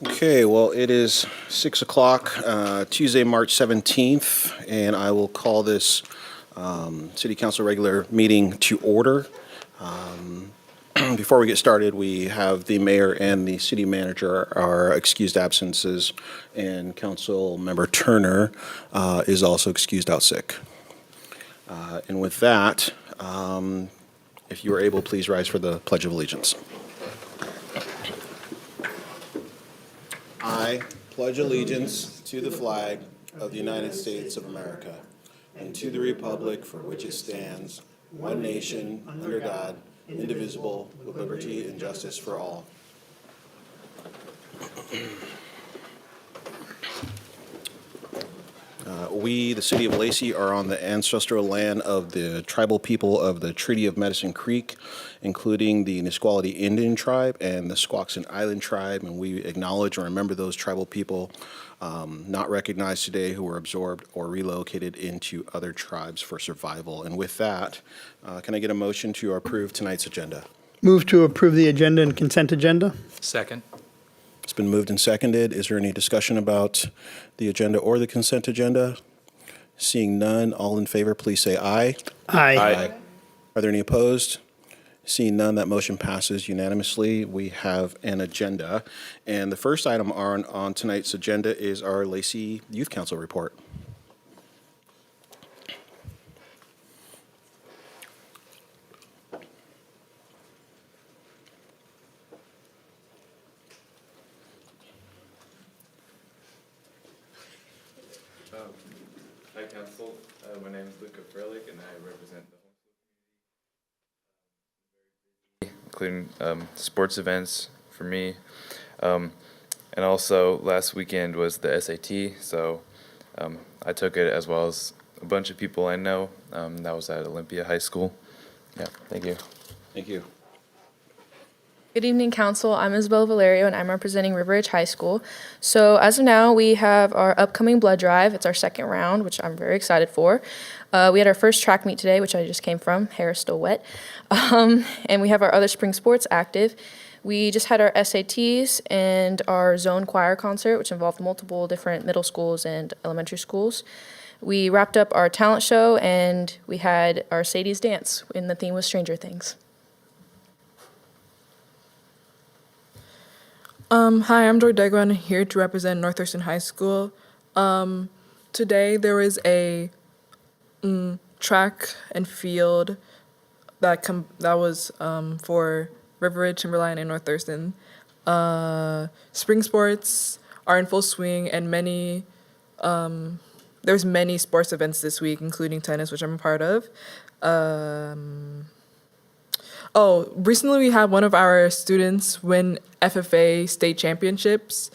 Okay, well, it is 6 o'clock, Tuesday, March 17th, and I will call this City Council regular meeting to order. Before we get started, we have the mayor and the city manager are excused absences, and Council Member Turner is also excused out sick. And with that, if you are able, please rise for the Pledge of Allegiance. I pledge allegiance to the flag of the United States of America and to the republic for which it stands, one nation, under God, indivisible, with liberty and justice for all. We, the city of Lacey, are on the ancestral land of the tribal people of the Treaty of Medicine Creek, including the Nisqually Indian tribe and the Squaxin Island tribe, and we acknowledge and remember those tribal people not recognized today who were absorbed or relocated into other tribes for survival. And with that, can I get a motion to approve tonight's agenda? Move to approve the agenda and consent agenda. Second. It's been moved and seconded. Is there any discussion about the agenda or the consent agenda? Seeing none, all in favor, please say aye. Aye. Are there any opposed? Seeing none, that motion passes unanimously. We have an agenda. And the first item on tonight's agenda is our Lacey Youth Council report. Hi, Council. My name is Luca Furlick, and I represent the homeschool community, including sports events for me. And also, last weekend was the SAT, so I took it as well as a bunch of people I know. That was at Olympia High School. Yeah, thank you. Thank you. Good evening, Council. I'm Isabel Valerio, and I'm representing River Ridge High School. So as of now, we have our upcoming blood drive. It's our second round, which I'm very excited for. We had our first track meet today, which I just came from. Hair is still wet. And we have our other spring sports active. We just had our SATs and our zone choir concert, which involved multiple different middle schools and elementary schools. We wrapped up our talent show, and we had our Sadie's dance, and the theme was Stranger Things. Hi, I'm Joy Degwan, here to represent North Thurston High School. Today there was a track and field that was for River Ridge, Timberline, and North Thurston. Spring sports are in full swing, and there's many sports events this week, including tennis, which I'm a part of. Recently we had one of our students win FFA state championships,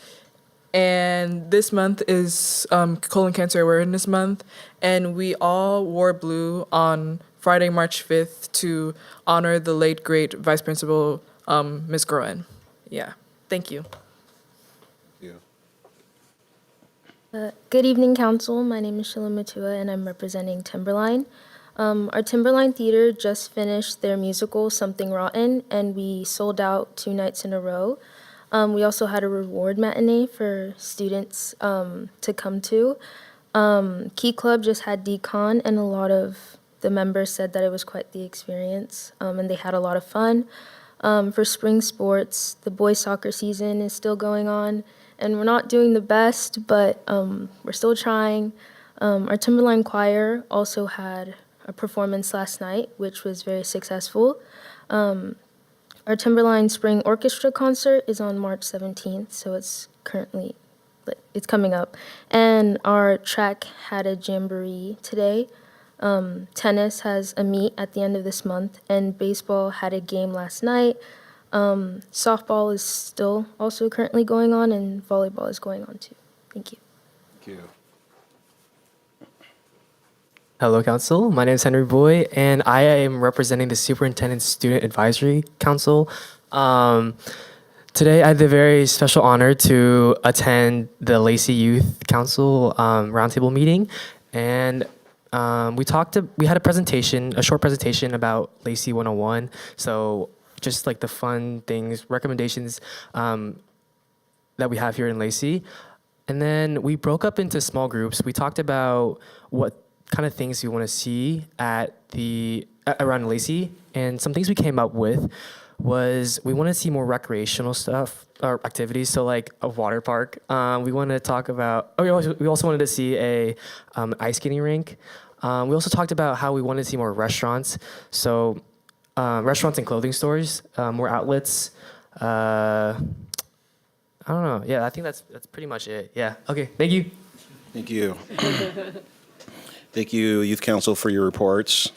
and this month is Colon Cancer Awareness Month, and we all wore blue on Friday, March 5th to honor the late, great Vice Principal, Ms. Groen. Yeah, thank you. Good evening, Council. My name is Sheila Matua, and I'm representing Timberline. Our Timberline Theater just finished their musical, Something Rotten, and we sold out 2 nights in a row. We also had a reward matinee for students to come to. Key Club just had decon, and a lot of the members said that it was quite the experience, and they had a lot of fun. For spring sports, the boys soccer season is still going on, and we're not doing the best, but we're still trying. Our Timberline Choir also had a performance last night, which was very successful. Our Timberline Spring Orchestra concert is on March 17th, so it's coming up. And our track had a jamboree today. Tennis has a meet at the end of this month, and baseball had a game last night. Softball is still also currently going on, and volleyball is going on too. Thank you. Thank you. Hello, Council. My name is Henry Boy, and I am representing the Superintendent Student Advisory Council. Today, I had the very special honor to attend the Lacey Youth Council roundtable meeting, and we had a presentation, a short presentation about Lacey 101. So just like the fun things, recommendations that we have here in Lacey. And then we broke up into small groups. We talked about what kind of things we want to see around Lacey. And some things we came up with was we want to see more recreational stuff or activities. So like a water park. We want to talk about. We also wanted to see a ice skating rink. We also talked about how we wanted to see more restaurants. So restaurants and clothing stores, more outlets. I don't know. Yeah, I think that's pretty much it. Yeah. Okay. Thank you. Thank you. Thank you, Youth Council, for your reports.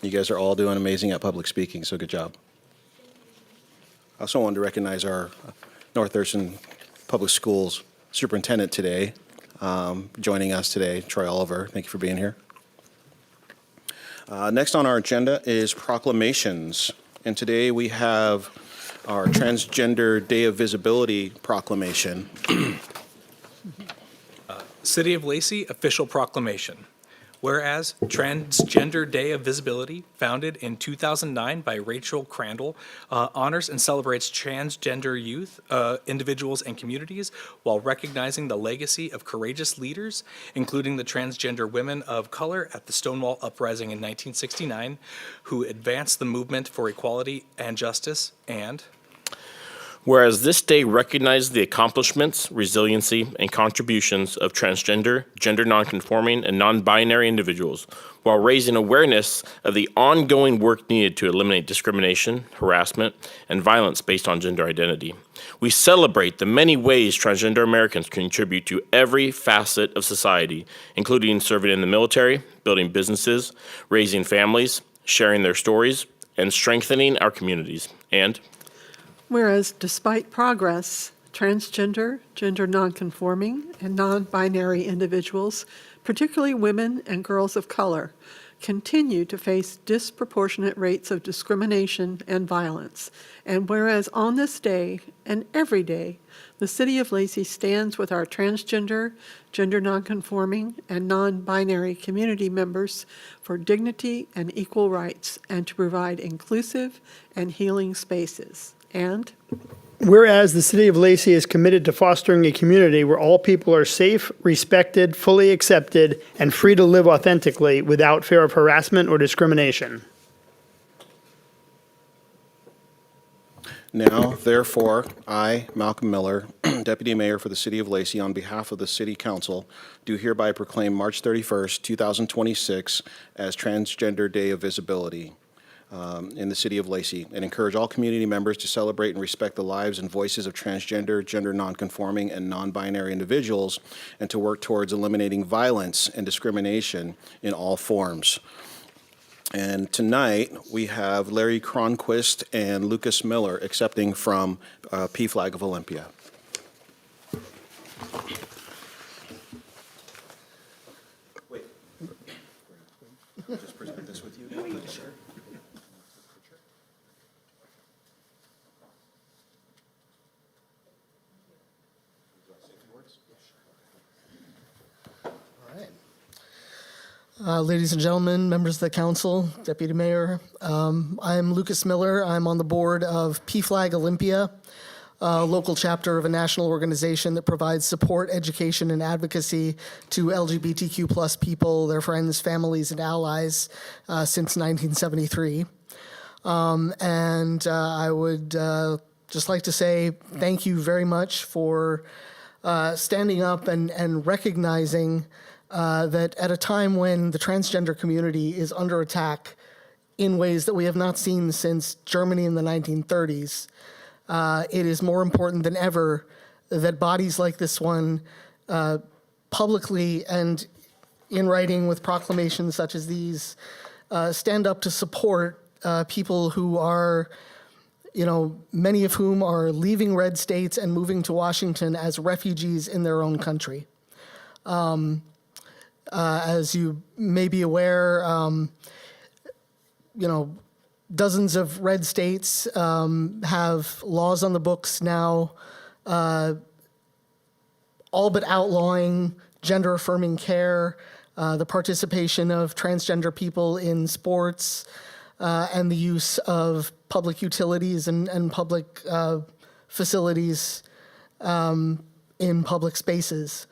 You guys are all doing amazing at public speaking, so good job. I also wanted to recognize our North Thurston Public Schools superintendent today, joining us today, Troy Oliver. Thank you for being here. Next on our agenda is proclamations. And today we have our Transgender Day of Visibility proclamation. City of Lacey official proclamation. Whereas Transgender Day of Visibility, founded in 2009 by Rachel Crandall, honors and celebrates transgender youth, individuals, and communities while recognizing the legacy of courageous leaders, including the transgender women of color at the Stonewall Uprising in 1969, who advanced the movement for equality and justice, and whereas this day recognizes the accomplishments, resiliency, and contributions of transgender, gender nonconforming, and non-binary individuals, while raising awareness of the ongoing work needed to eliminate discrimination, harassment, and violence based on gender identity. We celebrate the many ways transgender Americans contribute to every facet of society, including serving in the military, building businesses, raising families, sharing their stories, and strengthening our communities. And whereas despite progress, transgender, gender nonconforming, and non-binary individuals, particularly women and girls of color, continue to face disproportionate rates of discrimination and violence. And whereas on this day and every day, the City of Lacey stands with our transgender, gender nonconforming, and non-binary community members for dignity and equal rights and to provide inclusive and healing spaces. And whereas the City of Lacey is committed to fostering a community where all people are safe, respected, fully accepted, and free to live authentically without fear of harassment or discrimination. Now, therefore, I, Malcolm Miller, Deputy Mayor for the City of Lacey, on behalf of the City Council, do hereby proclaim March 31st, 2026 as Transgender Day of Visibility in the City of Lacey, and encourage all community members to celebrate and respect the lives and voices of transgender, gender nonconforming, and non-binary individuals, and to work towards eliminating violence and discrimination in all forms. And tonight, we have Larry Cronquist and Lucas Miller accepting from P-Flag of Olympia. Wait. Just present this with you. Sure. Ladies and gentlemen, members of the council, Deputy Mayor, I'm Lucas Miller. I'm on the board of P-Flag Olympia, a local chapter of a national organization that provides support, education, and advocacy to LGBTQ plus people, their friends, families, and allies since 1973. I would just like to say thank you very much for standing up and recognizing that at a time when the transgender community is under attack in ways that we have not seen since Germany in the 1930s, it is more important than ever that bodies like this one publicly and in writing with proclamations such as these stand up to support people who are, many of whom are leaving red states and moving to Washington as refugees in their own country. As you may be aware, dozens of red states have laws on the books now all but outlawing gender-affirming care, the participation of transgender people in sports, and the use of public utilities and public facilities in public spaces.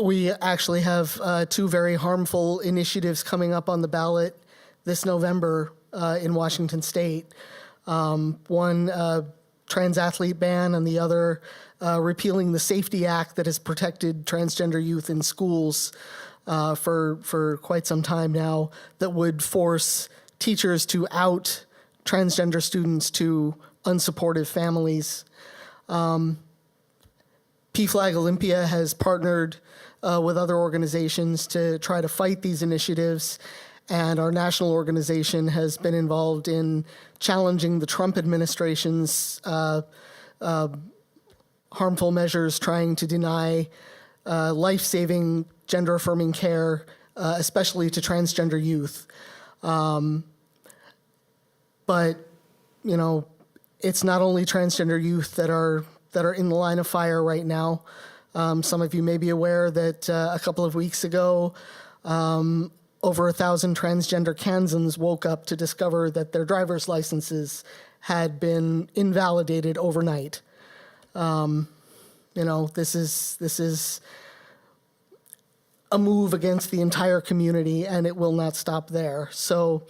We actually have two very harmful initiatives coming up on the ballot this November in Washington State. One, trans athlete ban, and the other, repealing the Safety Act that has protected transgender youth in schools for quite some time now, that would force teachers to out transgender students to unsupportive families. PFLAG Olympia has partnered with other organizations to try to fight these initiatives, and our national organization has been involved in challenging the Trump administration's harmful measures trying to deny life-saving gender-affirming care, especially to transgender youth. But, you know, it's not only transgender youth that are in the line of fire right now. Some of you may be aware that a couple of weeks ago, over 1,000 transgender Kansans woke up to discover that their driver's licenses had been invalidated overnight. You know, this is a move against the entire community, and it will not stop there. So,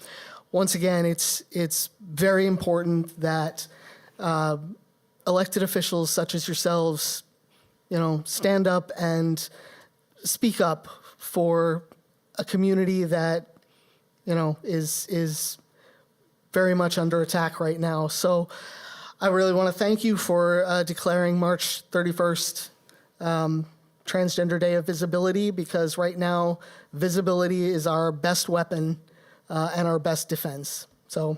once again, it's very important that elected officials such as yourselves, you know, stand up and speak up for a community that, you know, is very much under attack right now. So I really want to thank you for declaring March 31st Transgender Day of Visibility, because right now visibility is our best weapon and our best defense. So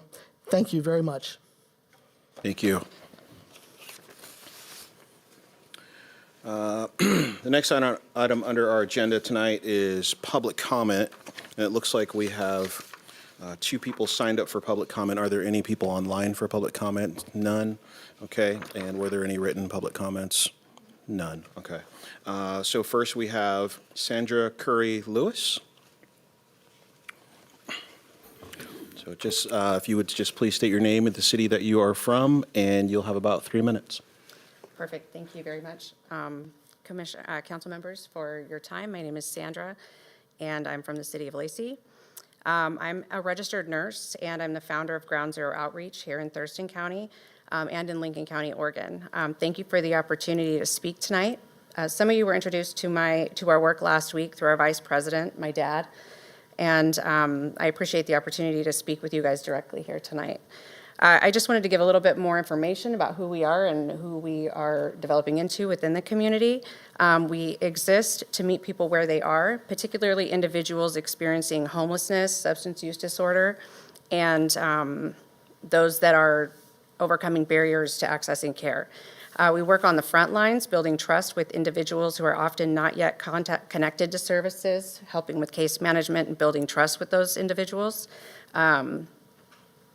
thank you very much. Thank you. The next item under our agenda tonight is public comment. And it looks like we have two people signed up for public comment. Are there any people online for public comment? None. Okay. And were there any written public comments? None. Okay. So first we have Sandra Curry Lewis. So just if you would just please state your name and the city that you are from, and you'll have about 3 minutes. Perfect. Thank you very much, council members, for your time. My name is Sandra, and I'm from the city of Lacey. I'm a registered nurse, and I'm the founder of Ground Zero Outreach here in Thurston County and in Lincoln County, Oregon. Thank you for the opportunity to speak tonight. Some of you were introduced to our work last week through our vice president, my dad, and I appreciate the opportunity to speak with you guys directly here tonight. I just wanted to give a little bit more information about who we are and who we are developing into within the community. We exist to meet people where they are, particularly individuals experiencing homelessness, substance use disorder, and those that are overcoming barriers to accessing care. We work on the front lines, building trust with individuals who are often not yet connected to services, helping with case management and building trust with those individuals.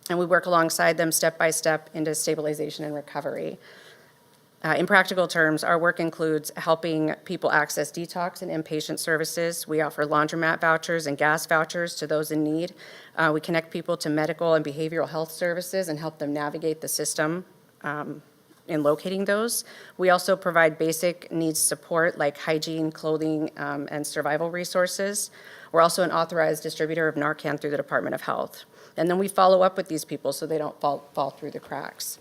And we work alongside them step by step into stabilization and recovery. In practical terms, our work includes helping people access detox and inpatient services. We offer laundromat vouchers and gas vouchers to those in need. We connect people to medical and behavioral health services and help them navigate the system in locating those. We also provide basic needs support like hygiene, clothing, and survival resources. We're also an authorized distributor of Narcan through the Department of Health. And then we follow up with these people so they don't fall through the cracks.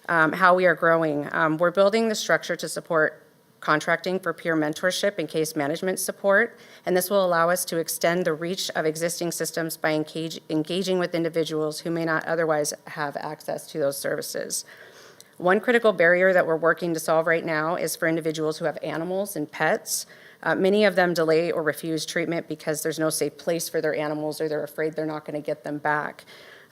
How we are growing. We're building the structure to support contracting for peer mentorship and case management support, and this will allow us to extend the reach of existing systems by engaging with individuals who may not otherwise have access to those services. One critical barrier that we're working to solve right now is for individuals who have animals and pets. Many of them delay or refuse treatment because there's no safe place for their animals or they're afraid they're not going to get them back.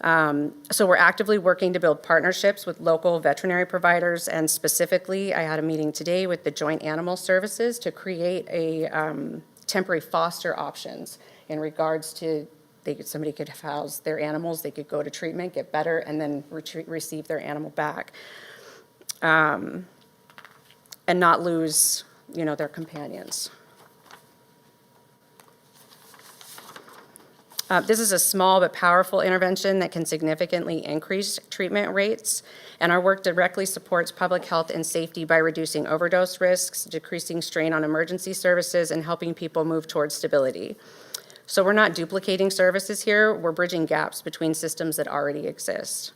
So we're actively working to build partnerships with local veterinary providers, and specifically, I had a meeting today with the Joint Animal Services to create a temporary foster options in regards to somebody could house their animals, they could go to treatment, get better, and then receive their animal back. And not lose their companions. This is a small but powerful intervention that can significantly increase treatment rates, and our work directly supports public health and safety by reducing overdose risks, decreasing strain on emergency services, and helping people move towards stability. So we're not duplicating services here, we're bridging gaps between systems that already exist.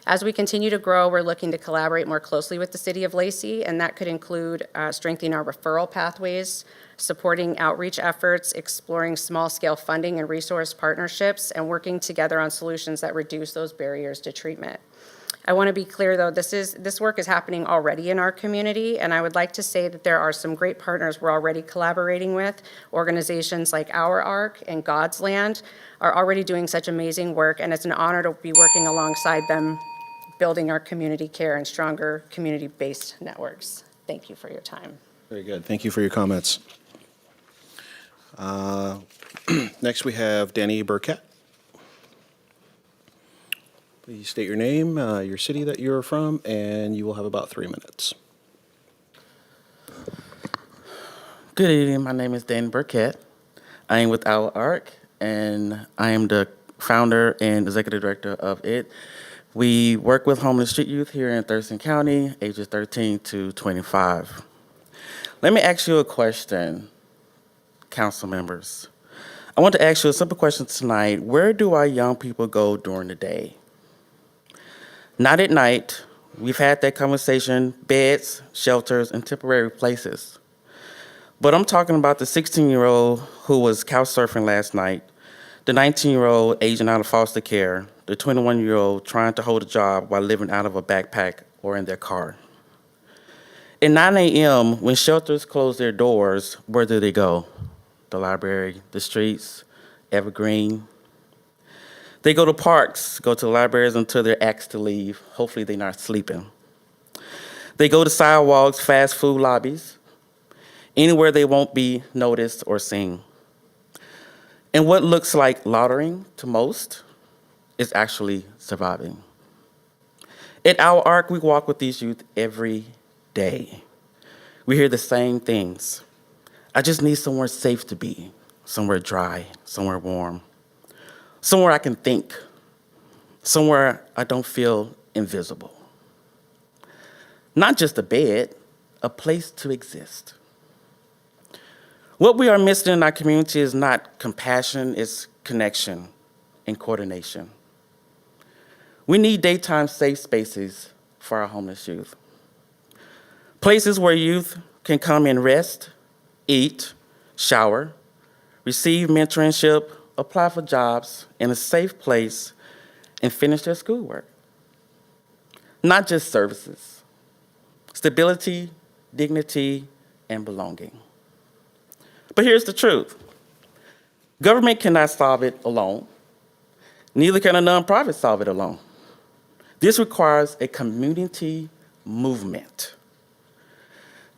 As we continue to grow, we're looking to collaborate more closely with the City of Lacey, and that could include strengthening our referral pathways, supporting outreach efforts, exploring small-scale funding and resource partnerships, and working together on solutions that reduce those barriers to treatment. I want to be clear, though, this work is happening already in our community, and I would like to say that there are some great partners we're already collaborating with. Organizations like Our Arc and God's Land are already doing such amazing work, and it's an honor to be working alongside them, building our community care and stronger community-based networks. Thank you for your time. Very good. Thank you for your comments. Next, we have Danny Burkett. Please state your name, your city that you're from, and you will have about 3 minutes. Good evening. My name is Danny Burkett. I am with Our Arc, and I am the founder and executive director of it. We work with homeless street youth here in Thurston County, ages 13 to 25. Let me ask you a question, council members. I want to ask you a simple question tonight. Where do our young people go during the day? Not at night. We've had that conversation, beds, shelters, and temporary places. But I'm talking about the 16-year-old who was couch surfing last night, the 19-year-old aging out of foster care, the 21-year-old trying to hold a job while living out of a backpack or in their car. At 9 a.m., when shelters close their doors, where do they go? The library, the streets, Evergreen. They go to parks, go to libraries until they're asked to leave. Hopefully they're not sleeping. They go to sidewalks, fast food lobbies, anywhere they won't be noticed or seen. And what looks like loitering to most is actually surviving. At Our Arc, we walk with these youth every day. We hear the same things. I just need somewhere safe to be, somewhere dry, somewhere warm, somewhere I can think, somewhere I don't feel invisible. Not just a bed, a place to exist. What we are missing in our community is not compassion, it's connection and coordination. We need daytime safe spaces for our homeless youth. Places where youth can come and rest, eat, shower, receive mentorship, apply for jobs in a safe place, and finish their schoolwork. Not just services, stability, dignity, and belonging. But here's the truth. Government cannot solve it alone. Neither can a nonprofit solve it alone. This requires a community movement.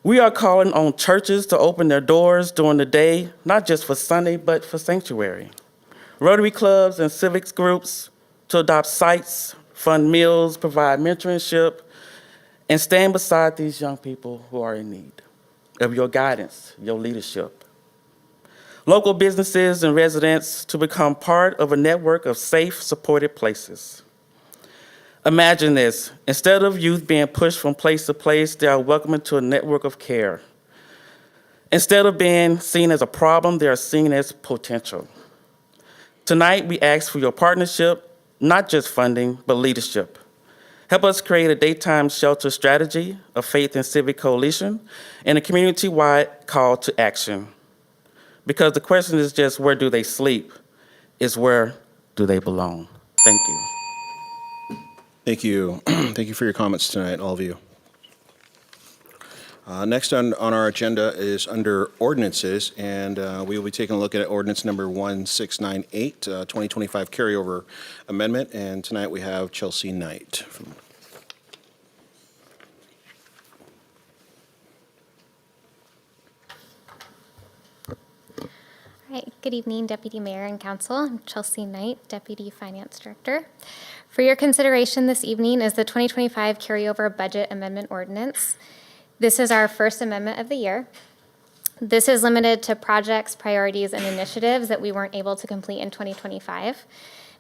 We are calling on churches to open their doors during the day, not just for Sunday, but for sanctuary. Rotary clubs and civics groups to adopt sites, fund meals, provide mentorship, and stand beside these young people who are in need of your guidance, your leadership. Local businesses and residents to become part of a network of safe, supported places. Imagine this. Instead of youth being pushed from place to place, they are welcomed into a network of care. Instead of being seen as a problem, they are seen as potential. Tonight, we ask for your partnership, not just funding, but leadership. Help us create a daytime shelter strategy, a faith and civic coalition, and a community-wide call to action. Because the question is just where do they sleep? It's where do they belong? Thank you. Thank you. Thank you for your comments tonight, all of you. Next on our agenda is under ordinances, and we will be taking a look at ordinance number 1698, 2025 carryover amendment, and tonight we have Chelsea Knight. Hi, good evening, Deputy Mayor and Council. I'm Chelsea Knight, Deputy Finance Director. For your consideration this evening is the 2025 carryover budget amendment ordinance. This is our first amendment of the year. This is limited to projects, priorities, and initiatives that we weren't able to complete in 2025.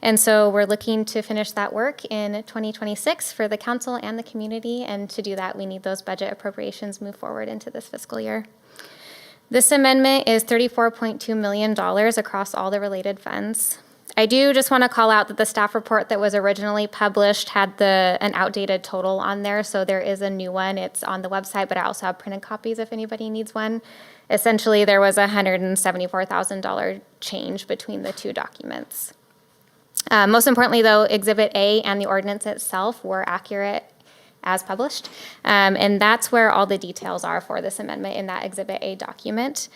And so we're looking to finish that work in 2026 for the council and the community. And to do that, we need those budget appropriations move forward into this fiscal year. This amendment is $34.2 million across all the related funds. I do just want to call out that the staff report that was originally published had an outdated total on there, so there is a new one. It's on the website, but I also have printed copies if anybody needs one. Essentially, there was a $174,000 change between the two documents. Most importantly, though, Exhibit A and the ordinance itself were accurate as published, and that's where all the details are for this amendment in that Exhibit A document.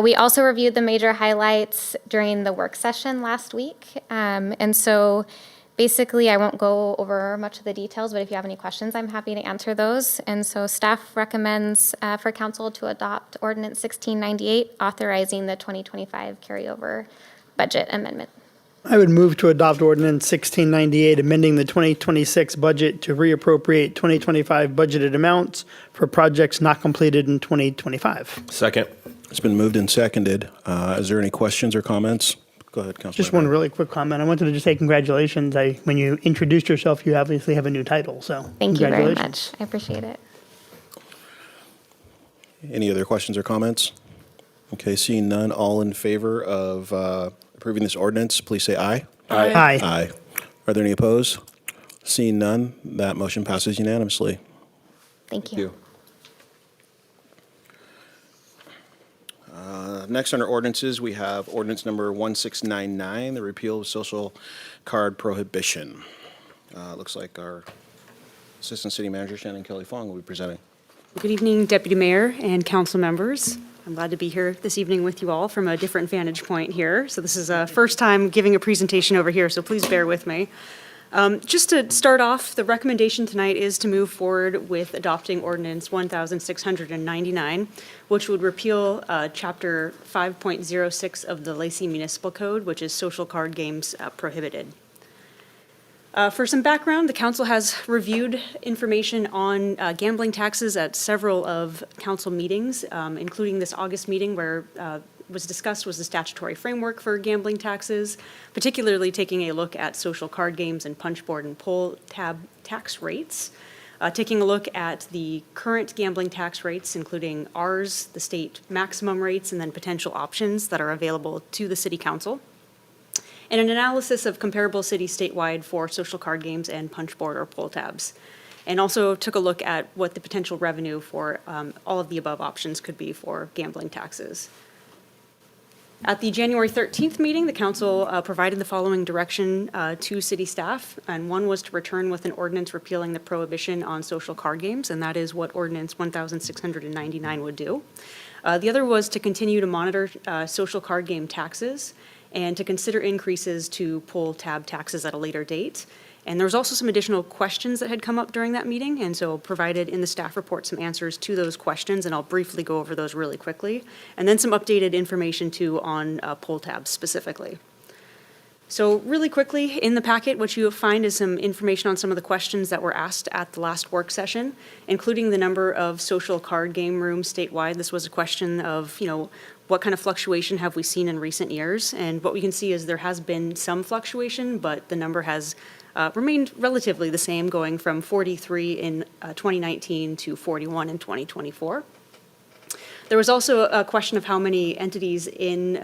We also reviewed the major highlights during the work session last week, and so basically I won't go over much of the details, but if you have any questions, I'm happy to answer those. And so staff recommends for council to adopt Ordinance 1698, authorizing the 2025 carryover budget amendment. I would move to adopt Ordinance 1698, amending the 2026 budget to reappropriate 2025 budgeted amounts for projects not completed in 2025. Second. It's been moved and seconded. Is there any questions or comments? Go ahead, Councilman. Just one really quick comment. I wanted to just say congratulations. When you introduced yourself, you obviously have a new title, so Thank you very congratulations. much. I appreciate it. Any other questions or comments? Okay, seeing none, all in favor of approving this ordinance, please say aye. Aye. Aye. Are there any opposed? Seeing none, that motion passes unanimously. Thank you. Next, under ordinances, we have ordinance number 1699, the repeal of social card prohibition. Looks like our Assistant City Manager, Shannon Kelly Fong, will be presenting. Good evening, Deputy Mayor and council members. I'm glad to be here this evening with you all from a different vantage point here. So this is a first time giving a presentation over here, so please bear with me. Just to start off, the recommendation tonight is to move forward with adopting Ordinance 1699, which would repeal Chapter 5.06 of the Lacey Municipal Code, which is social card games prohibited. For some background, the council has reviewed information on gambling taxes at several of council meetings, including this August meeting where was discussed was the statutory framework for gambling taxes, particularly taking a look at social card games and punchboard and pull tab tax rates, taking a look at the current gambling tax rates, including ours, the state maximum rates, and then potential options that are available to the city council, and an analysis of comparable cities statewide for social card games and punchboard or pull tabs. And also took a look at what the potential revenue for all of the above options could be for gambling taxes. At the January 13th meeting, the council provided the following direction to city staff, and one was to return with an ordinance repealing the prohibition on social card games, and that is what Ordinance 1699 would do. The other was to continue to monitor social card game taxes and to consider increases to pull tab taxes at a later date. And there was also some additional questions that had come up during that meeting, and so provided in the staff report some answers to those questions, and I'll briefly go over those really quickly. And then some updated information too on pull tabs specifically. So really quickly, in the packet, what you find is some information on some of the questions that were asked at the last work session, including the number of social card game rooms statewide. This was a question of, what kind of fluctuation have we seen in recent years? And what we can see is there has been some fluctuation, but the number has remained relatively the same, going from 43 in 2019 to 41 in 2024. There was also a question of how many entities in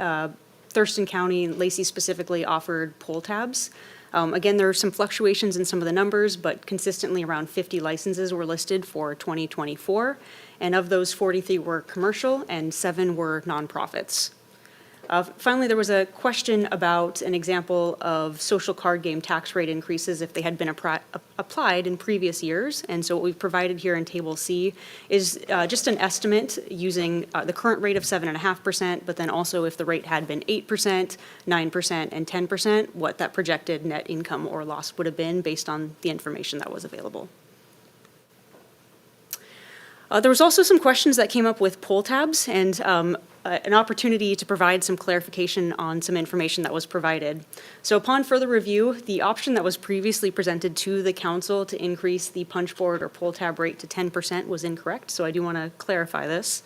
Thurston County, and Lacey specifically, offered pull tabs. Again, there are some fluctuations in some of the numbers, but consistently around 50 licenses were listed for 2024. And of those, 43 were commercial and 7 were nonprofits. Finally, there was a question about an example of social card game tax rate increases if they had been applied in previous years. And so what we've provided here in Table C is just an estimate using the current rate of 7.5%, but then also if the rate had been 8%, 9%, and 10%, what that projected net income or loss would have been based on the information that was available. There was also some questions that came up with pull tabs and an opportunity to provide some clarification on some information that was provided. So upon further review, the option that was previously presented to the council to increase the punchboard or pull tab rate to 10% was incorrect, so I do want to clarify this.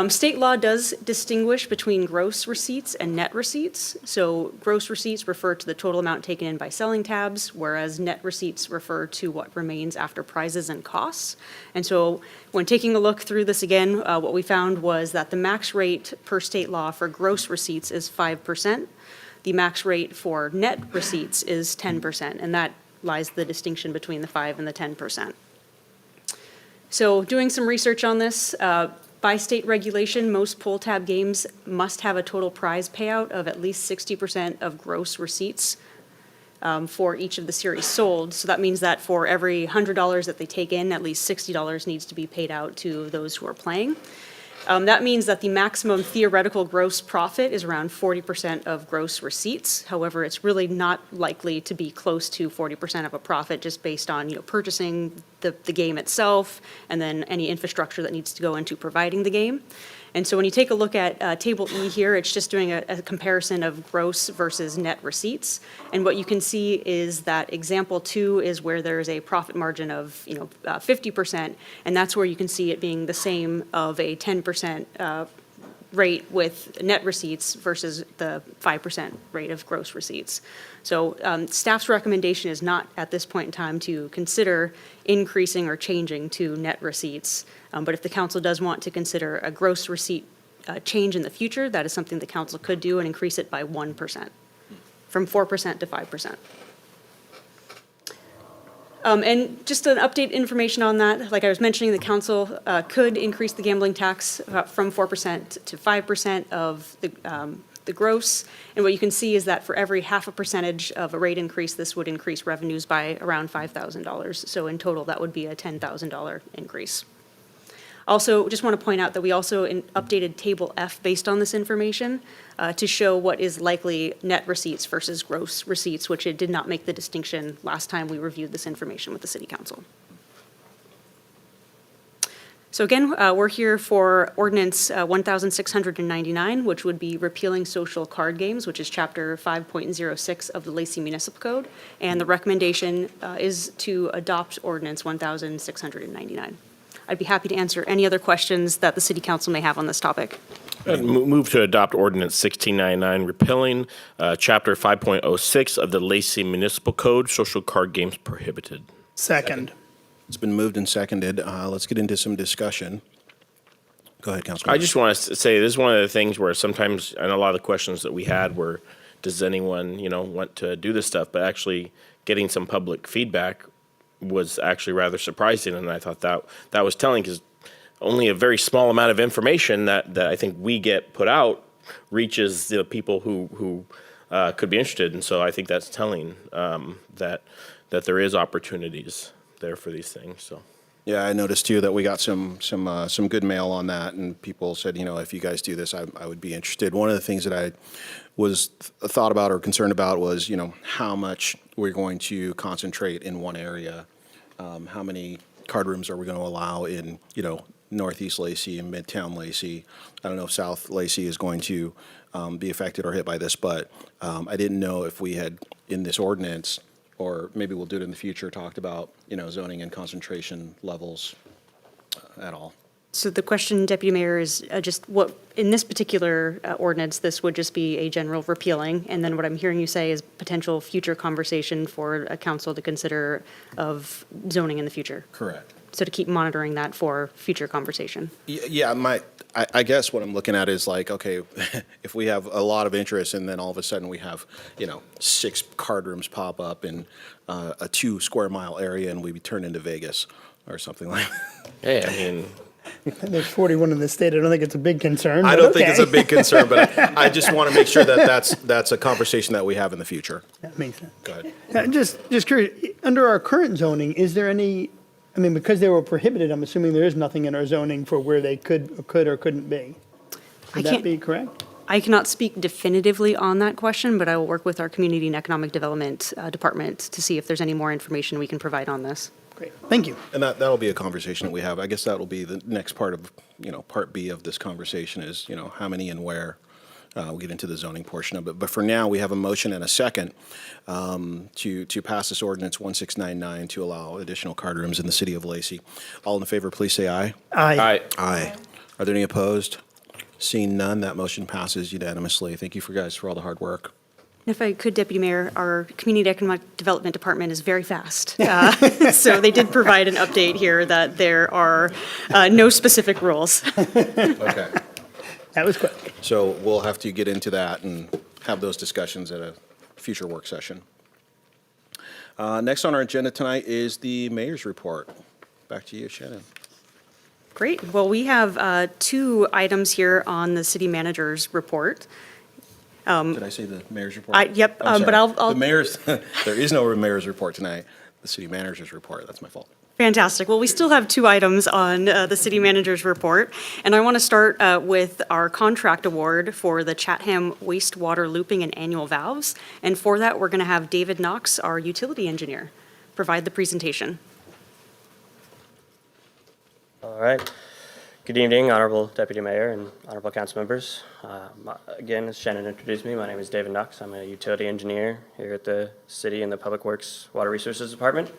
State law does distinguish between gross receipts and net receipts. So gross receipts refer to the total amount taken in by selling tabs, whereas net receipts refer to what remains after prizes and costs. And so when taking a look through this again, what we found was that the max rate per state law for gross receipts is 5%. The max rate for net receipts is 10%, and that lies the distinction between the 5 and the 10%. So doing some research on this, by state regulation, most pull tab games must have a total prize payout of at least 60% of gross receipts for each of the series sold. So that means that for every $100 that they take in, at least $60 needs to be paid out to those who are playing. That means that the maximum theoretical gross profit is around 40% of gross receipts. However, it's really not likely to be close to 40% of a profit just based on, purchasing the game itself and then any infrastructure that needs to go into providing the game. And so when you take a look at Table E here, it's just doing a comparison of gross versus net receipts. And what you can see is that example 2 is where there's a profit margin of 50%, and that's where you can see it being the same of a 10% rate with net receipts versus the 5% rate of gross receipts. So staff's recommendation is not at this point in time to consider increasing or changing to net receipts. But if the council does want to consider a gross receipt change in the future, that is something the council could do and increase it by 1%, from 4% to 5%. And just an update information on that, like I was mentioning, the council could increase the gambling tax from 4% to 5% of the gross. And what you can see is that for every half a percentage of a rate increase, this would increase revenues by around $5,000. So in total, that would be a $10,000 increase. Also, just want to point out that we also updated Table F based on this information to show what is likely net receipts versus gross receipts, which it did not make the distinction last time we reviewed this information with the City Council. So again, we're here for Ordinance 1699, which would be repealing social card games, which is Chapter 5.06 of the Lacey Municipal Code. And the recommendation is to adopt Ordinance 1699. I'd be happy to answer any other questions that the City Council may have on this topic. Move to adopt Ordinance 1699, repealing Chapter 5.06 of the Lacey Municipal Code, social card games prohibited. Second. It's been moved and seconded. Let's get into some discussion. Go ahead, Councilman. I just want to say this is one of the things where sometimes, and a lot of the questions that we had were, does anyone, want to do this stuff? But actually getting some public feedback was actually rather surprising, and I thought that was telling, because only a very small amount of information that I think we get put out reaches the people who could be interested, and so I think that's telling that there is opportunities there for these things. So. Yeah, I noticed too that we got some good mail on that, and people said, if you guys do this, I would be interested. One of the things that I was thought about or concerned about was, how much we're going to concentrate in one area. How many card rooms are we going to allow in, Northeast Lacey and Midtown Lacey? I don't know if South Lacey is going to be affected or hit by this, but I didn't know if we had in this ordinance, or maybe we'll do it in the future, talked about, zoning and concentration levels at all. So the question, Deputy Mayor, is just what, in this particular ordinance, this would just be a general repealing, and then what I'm hearing you say is potential future conversation for a council to consider of zoning in the future. Correct. So to keep monitoring that for future conversation. Yeah, I guess what I'm looking at is like, okay, if we have a lot of interest and then all of a sudden we have, 6 card rooms pop up in a 2 square mile area and we be turned into Vegas or something like that. Hey, I mean. There's 41 in the state. I don't think it's a big concern. I don't think it's a big concern, but I just want to make sure that that's a conversation that we have in the future. That makes sense. Go ahead. Just curious, under our current zoning, is there any, because they were prohibited, I'm assuming there is nothing in our zoning for where they could or couldn't be. Would that be correct? I cannot speak definitively on that question, but I will work with our Community and Economic Development Department to see if there's any more information we can provide on this. Great, thank you. And that'll be a conversation that we have. I guess that'll be the next part of, part B of this conversation is, how many and where. We'll get into the zoning portion of it. But for now, we have a motion and a second to pass this ordinance 1699 to allow additional card rooms in the city of Lacey. All in favor, please say aye. Aye. Aye. Aye. Are there any opposed? Seeing none, that motion passes unanimously. Thank you for all the hard work. If I could, Deputy Mayor, our Community Economic Development Department is very fast. So they did provide an update here that there are no specific rules. Okay. That was quick. So we'll have to get into that and have those discussions at a future work session. Next on our agenda tonight is the mayor's report. Back to you, Shannon. Great. Well, we have 2 items here on the city manager's report. Did I say the mayor's report? Yep, I'm but sorry. I'll. The mayor's, there is no mayor's report tonight. The city manager's report. That's my fault. Fantastic. Well, we still have 2 items on the city manager's report, and I want to start with our contract award for the Chatham wastewater looping and annual valves. And for that, we're going to have David Knox, our utility engineer, provide the presentation. All right. Good evening, Honorable Deputy Mayor and Honorable Council members. Again, as Shannon introduced me, my name is David Knox. I'm a utility engineer here at the City and the Public Works Water Resources Department.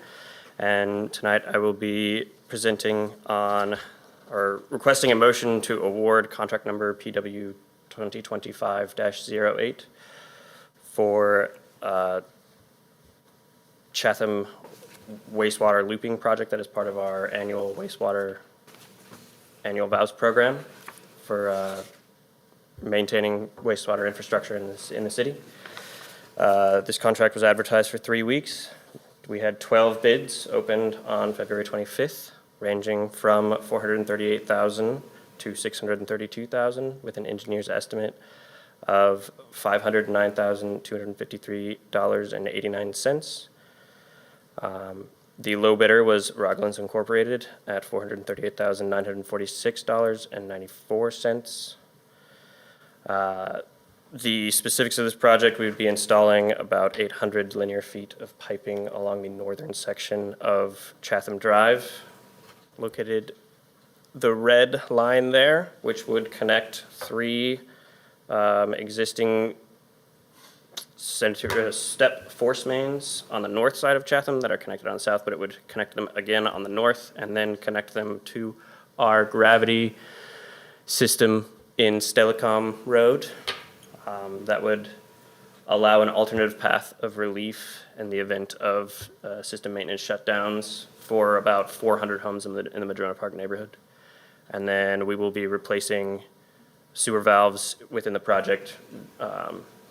And tonight I will be presenting on, or requesting a motion to award contract number PW 2025-08 for Chatham wastewater looping project that is part of our annual valves program for maintaining wastewater infrastructure in the city. This contract was advertised for 3 weeks. We had 12 bids opened on February 25th, ranging from $438,000 to $632,000, with an engineer's estimate of $509,253.89. The low bidder was Roglands Incorporated at $438,946.94. The specifics of this project, we would be installing about 800 linear feet of piping along the northern section of Chatham Drive, located the red line there, which would connect 3 existing step force mains on the north side of Chatham that are connected on the south, but it would connect them again on the north and then connect them to our gravity system in Stellicom Road. That would allow an alternative path of relief in the event of system maintenance shutdowns for about 400 homes in the Madrona Park neighborhood. And then we will be replacing sewer valves within the project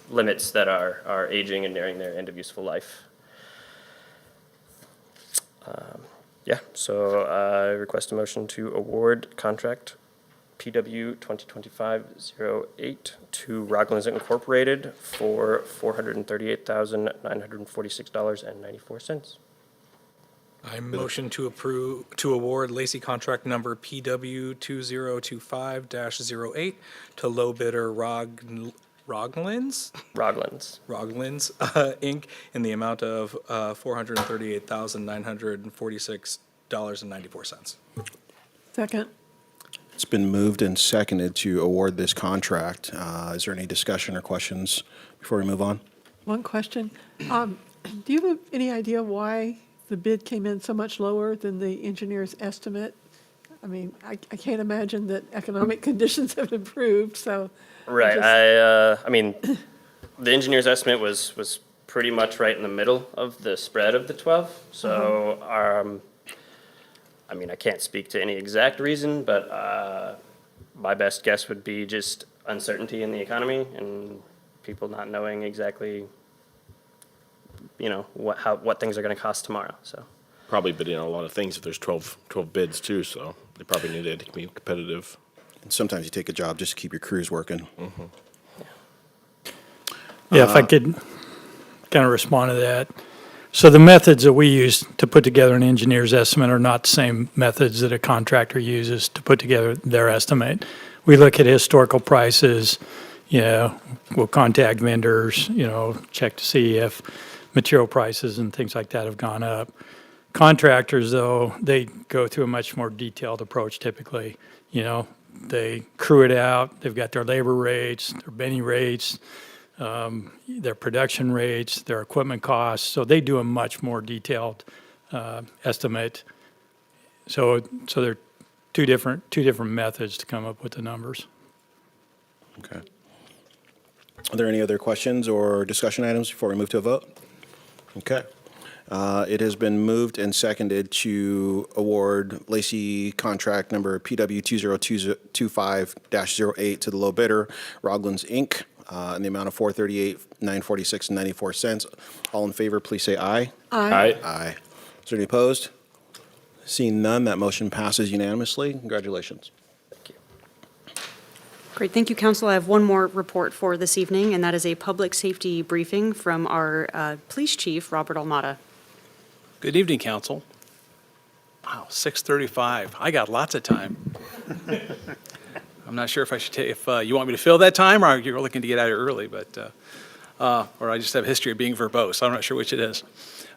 limits that are aging and nearing their end of useful life. So I request a motion to award contract PW 2025-08 to Roglands Incorporated for $438,946.94. I motion to award Lacey contract number PW 2025-08 to low bidder Roglands Inc. in the amount of $438,946.94. Second. It's been moved and seconded to award this contract. Is there any discussion or questions before we move on? One question. Do you have any idea why the bid came in so much lower than the engineer's estimate? I mean, I can't imagine that economic conditions have improved, so. Right. I mean, the engineer's estimate was pretty much right in the middle of the spread of the 12. So, I mean, I can't speak to any exact reason, but my best guess would be just uncertainty in the economy and people not knowing exactly, what things are going to cost tomorrow. So Probably bidding on a lot of things if there's 12 bids too, so they probably needed to be competitive. And sometimes you take a job just to keep your crews working. Yeah, if I could kind of respond to that. So the methods that we use to put together an engineer's estimate are not the same methods that a contractor uses to put together their estimate. We look at historical prices, we'll contact vendors, check to see if material prices and things like that have gone up. Contractors, though, they go through a much more detailed approach typically. They crew it out, they've got their labor rates, their Benny rates, their production rates, their equipment costs, so they do a much more detailed estimate. So they're two different methods to come up with the numbers. Okay. Are there any other questions or discussion items before we move to a vote? Okay. It has been moved and seconded to award Lacey contract number PW 20225-08 to the low bidder, Roglan's Inc., in the amount of $438,946.94. All in favor, please say aye. Aye. Aye. Is there any opposed? Seeing none, that motion passes unanimously. Congratulations. Great, thank you, Council. I have one more report for this evening, and that is a public safety briefing from our Police Chief, Robert Almada. Good evening, Council. Wow, 6:35. I got lots of time. I'm not sure if I should take, if you want me to fill that time, or you're looking to get out of here early, but, or I just have a history of being verbose. I'm not sure which it is.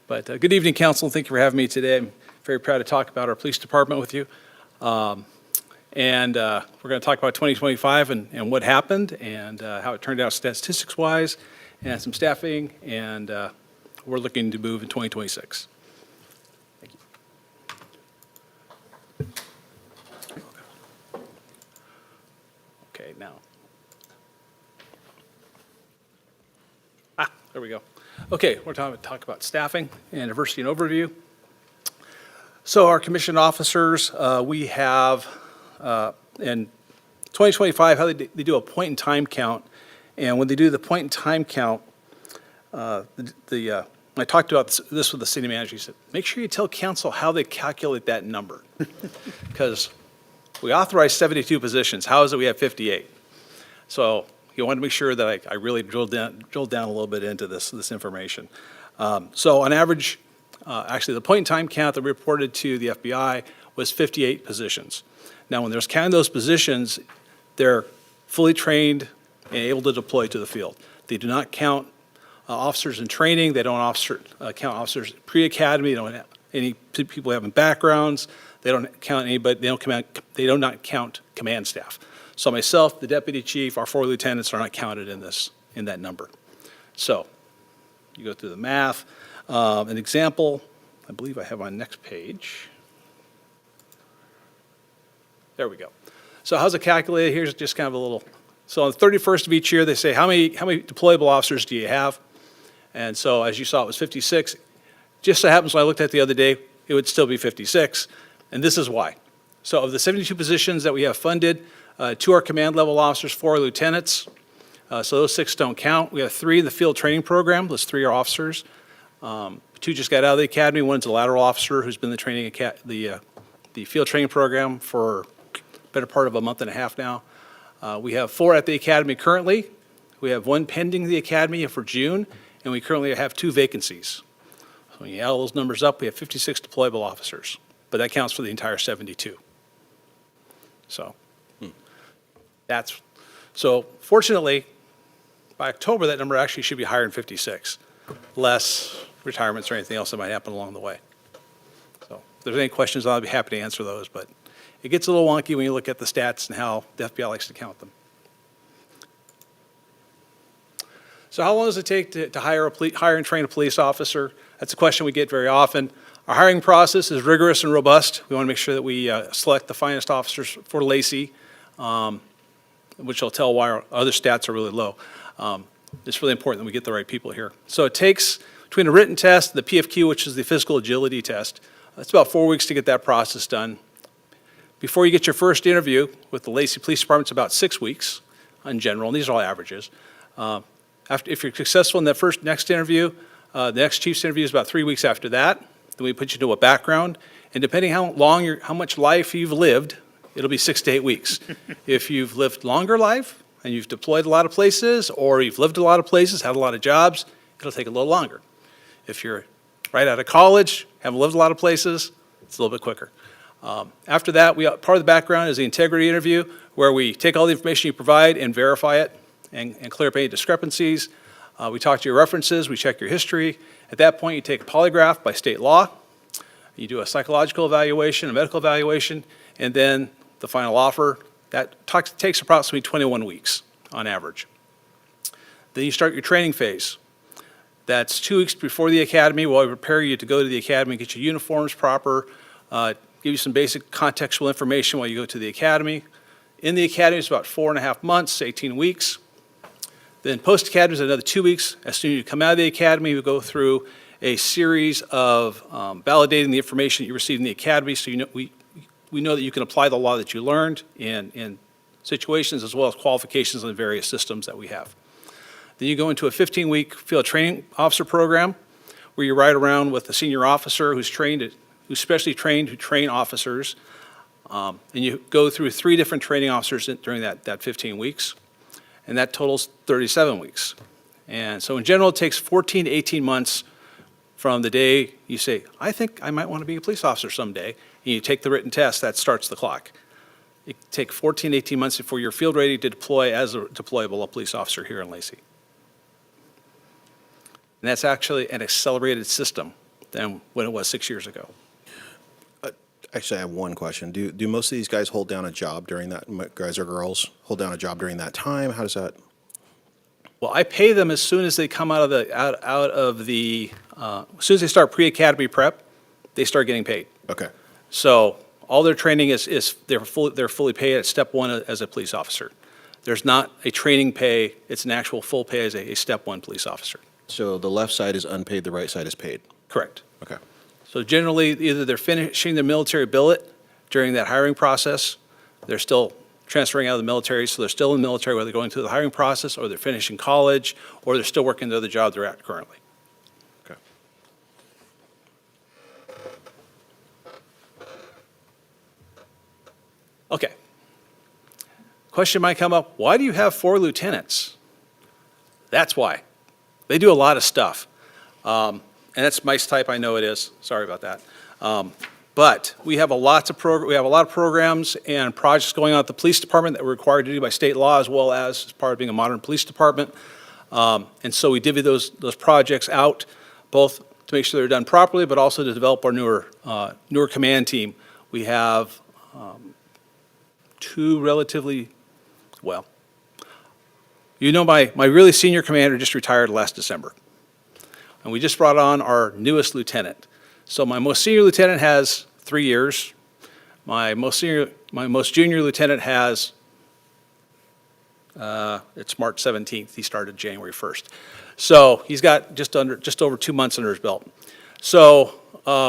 But good evening, Council. Thank you for having me today. I'm very proud to talk about our police department with you. And we're going to talk about 2025 and what happened and how it turned out statistics-wise and some staffing, and we're looking to move in 2026. Thank you. Okay, now. There we go. Okay, we're going to talk about staffing and diversity and overview. So our commissioned officers, we have in 2025, how they do a point-in-time count. And when they do the point-in-time count, I talked about this with the city manager. He said, make sure you tell council how they calculate that number. Because we authorized 72 positions. How is it we have 58? So you want to make sure that I really drilled down a little bit into this information. So on average, actually the point-in-time count that we reported to the FBI was 58 positions. Now, when there's counting those positions, they're fully trained and able to deploy to the field. They do not count officers in training. They don't count officers pre-academy. They don't have any people having backgrounds. They don't count anybody. They do not count command staff. So myself, the deputy chief, our 4 lieutenants are not counted in that number. So you go through the math. An example, I believe I have on next page. There we go. So how's it calculated? Here's just kind of a little, so on the 31st of each year, they say, how many deployable officers do you have? And so as you saw, it was 56. Just so happens when I looked at it the other day, it would still be 56. And this is why. So of the 72 positions that we have funded, 2 are command level officers, 4 are lieutenants. So those 6 don't count. We have 3 in the field training program. Those 3 are officers. 2 just got out of the academy. One's a lateral officer who's been in the field training program for better part of a month and a half now. We have 4 at the academy currently. We have 1 pending the academy for June, and we currently have 2 vacancies. So when you add all those numbers up, we have 56 deployable officers, but that counts for the entire 72. So so fortunately, by October, that number actually should be higher than 56, less retirements or anything else that might happen along the way. So if there's any questions, I'll be happy to answer those, but it gets a little wonky when you look at the stats and how the FBI likes to count them. So how long does it take to hire and train a police officer? That's a question we get very often. Our hiring process is rigorous and robust. We want to make sure that we select the finest officers for Lacey, which will tell why our other stats are really low. It's really important that we get the right people here. So it takes, between the written test, the PFQ, which is the physical agility test, it's about 4 weeks to get that process done. Before you get your first interview with the Lacey Police Department, it's about 6 weeks in general, and these are all averages. If you're successful in that next interview, the next chief's interview is about 3 weeks after that. Then we put you to a background, and depending how much life you've lived, it'll be 6 to 8 weeks. If you've lived longer life and you've deployed a lot of places, or you've lived a lot of places, had a lot of jobs, it'll take a little longer. If you're right out of college, haven't lived a lot of places, it's a little bit quicker. After that, part of the background is the integrity interview, where we take all the information you provide and verify it and clear up any discrepancies. We talk to your references, we check your history. At that point, you take a polygraph by state law. You do a psychological evaluation, a medical evaluation, and then the final offer. That takes approximately 21 weeks on average. Then you start your training phase. That's 2 weeks before the academy while we prepare you to go to the academy, get your uniforms proper, get give you some basic contextual information while you go to the academy. In the academy, it's about 4.5 months, 18 weeks. Then post-academy is another 2 weeks. As soon as you come out of the academy, we go through a series of validating the information that you received in the academy, so we know that you can apply the law that you learned in situations as well as qualifications on the various systems that we have. Then you go into a 15-week field training officer program where you ride around with a senior officer who's specially trained to train officers, and you go through 3 different training officers during that 15 weeks, and that totals 37 weeks. And so in general, it takes 14 to 18 months from the day you say, I think I might want to be a police officer someday, and you take the written test, that starts the clock. It takes 14 to 18 months before you're field ready to deploy as a deployable police officer here in Lacey. And that's actually an accelerated system than when it was 6 years ago. Actually, I have one question. Do most of these guys hold down a job during that, guys or girls, hold down a job during that time? How does that? Well, I pay them as soon as they come out of the as soon as they start pre-academy prep, they start getting paid. Okay. So all their training is they're fully paid at step 1 as a police officer. There's not a training pay, it's an actual full pay as a step 1 police officer. So the left side is unpaid, the right side is paid? Correct. Okay. So generally, either they're finishing their military billet during that hiring process, they're still transferring out of the military, so they're still in the military, whether they're going through the hiring process, or they're finishing college, or they're still working the other job they're at currently. Okay. Okay. Question might come up, why do you have 4 lieutenants? That's why. They do a lot of stuff. And that's mice type, I know it is. Sorry about that. But we have a lot of programs and projects going on at the police department that we're required to do by state law, as well as part of being a modern police department. And so we divvy those projects out, both to make sure they're done properly, but also to develop our newer command team. We have 2 relatively, well, my really senior commander just retired last December. And we just brought on our newest lieutenant. So my most senior lieutenant has 3 years. My most junior lieutenant has, it's March 17th. He started January 1st. So he's got just over 2 months under his belt. So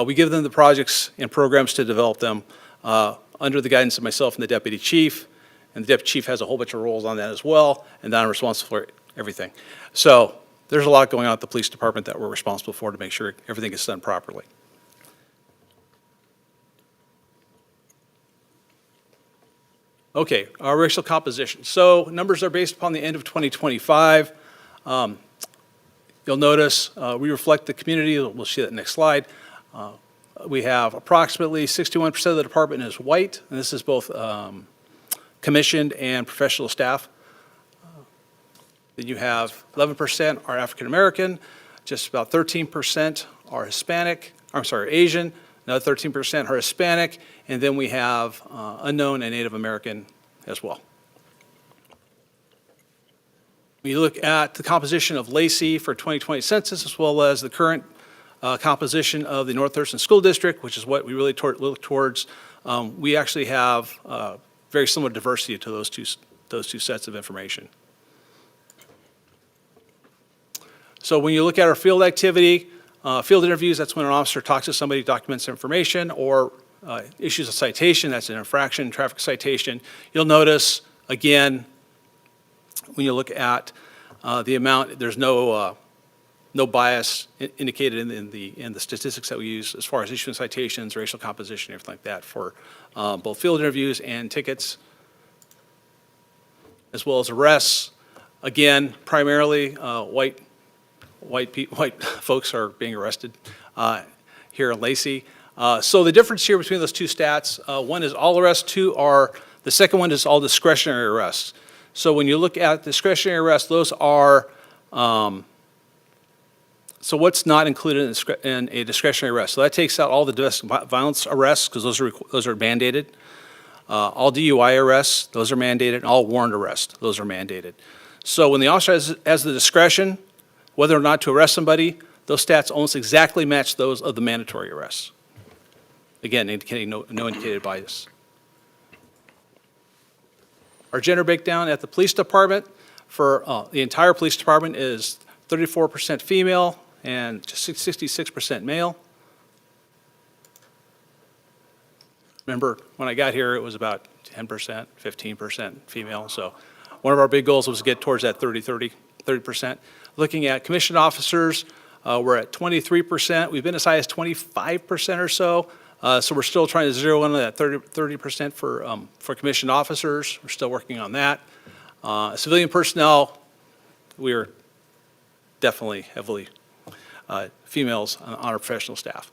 we give them the projects and programs to develop them under the guidance of myself and the deputy chief. And the deputy chief has a whole bunch of roles on that as well, and then I'm responsible for everything. So there's a lot going on at the police department that we're responsible for to make sure everything is done properly. Okay, our racial composition. So numbers are based upon the end of 2025. You'll notice we reflect the community. We'll see that next slide. We have approximately 61% of the department is white, and this is both commissioned and professional staff. Then you have 11% are African American, just about 13% are Asian, another 13% are Hispanic, and then we have unknown and Native American as well. When you look at the composition of Lacey for 2020 census, as well as the current composition of the North Thurston School District, which is what we really look towards, we actually have very similar diversity to those two sets of information. So when you look at our field activity, field interviews, that's when an officer talks to somebody, documents information, or issues a citation, that's an infraction, traffic citation. You'll notice, again, when you look at the amount, there's no bias indicated in the statistics that we use as far as issuing citations, racial composition, everything like that for both field interviews and tickets, as well as arrests. Again, primarily white folks are being arrested here in Lacey. So the difference here between those two stats, one is all arrests, the second one is all discretionary arrests. So when you look at discretionary arrests, those are, so what's not included in a discretionary arrest? So that takes out all the domestic violence arrests, because those are mandated. All DUI arrests, those are mandated, and all warrant arrests, those are mandated. So when the officer has the discretion, whether or not to arrest somebody, those stats almost exactly match those of the mandatory arrests. Again, indicating no indicated bias. Our gender breakdown at the police department for the entire police department is 34% female and just 66% male. Remember, when I got here, it was about 10%, 15% female. So one of our big goals was to get towards that 30%. Looking at commissioned officers, we're at 23%. We've been as high as 25% or so. So we're still trying to zero in on that 30% for commissioned officers. We're still working on that. Civilian personnel, we're definitely heavily females on our professional staff.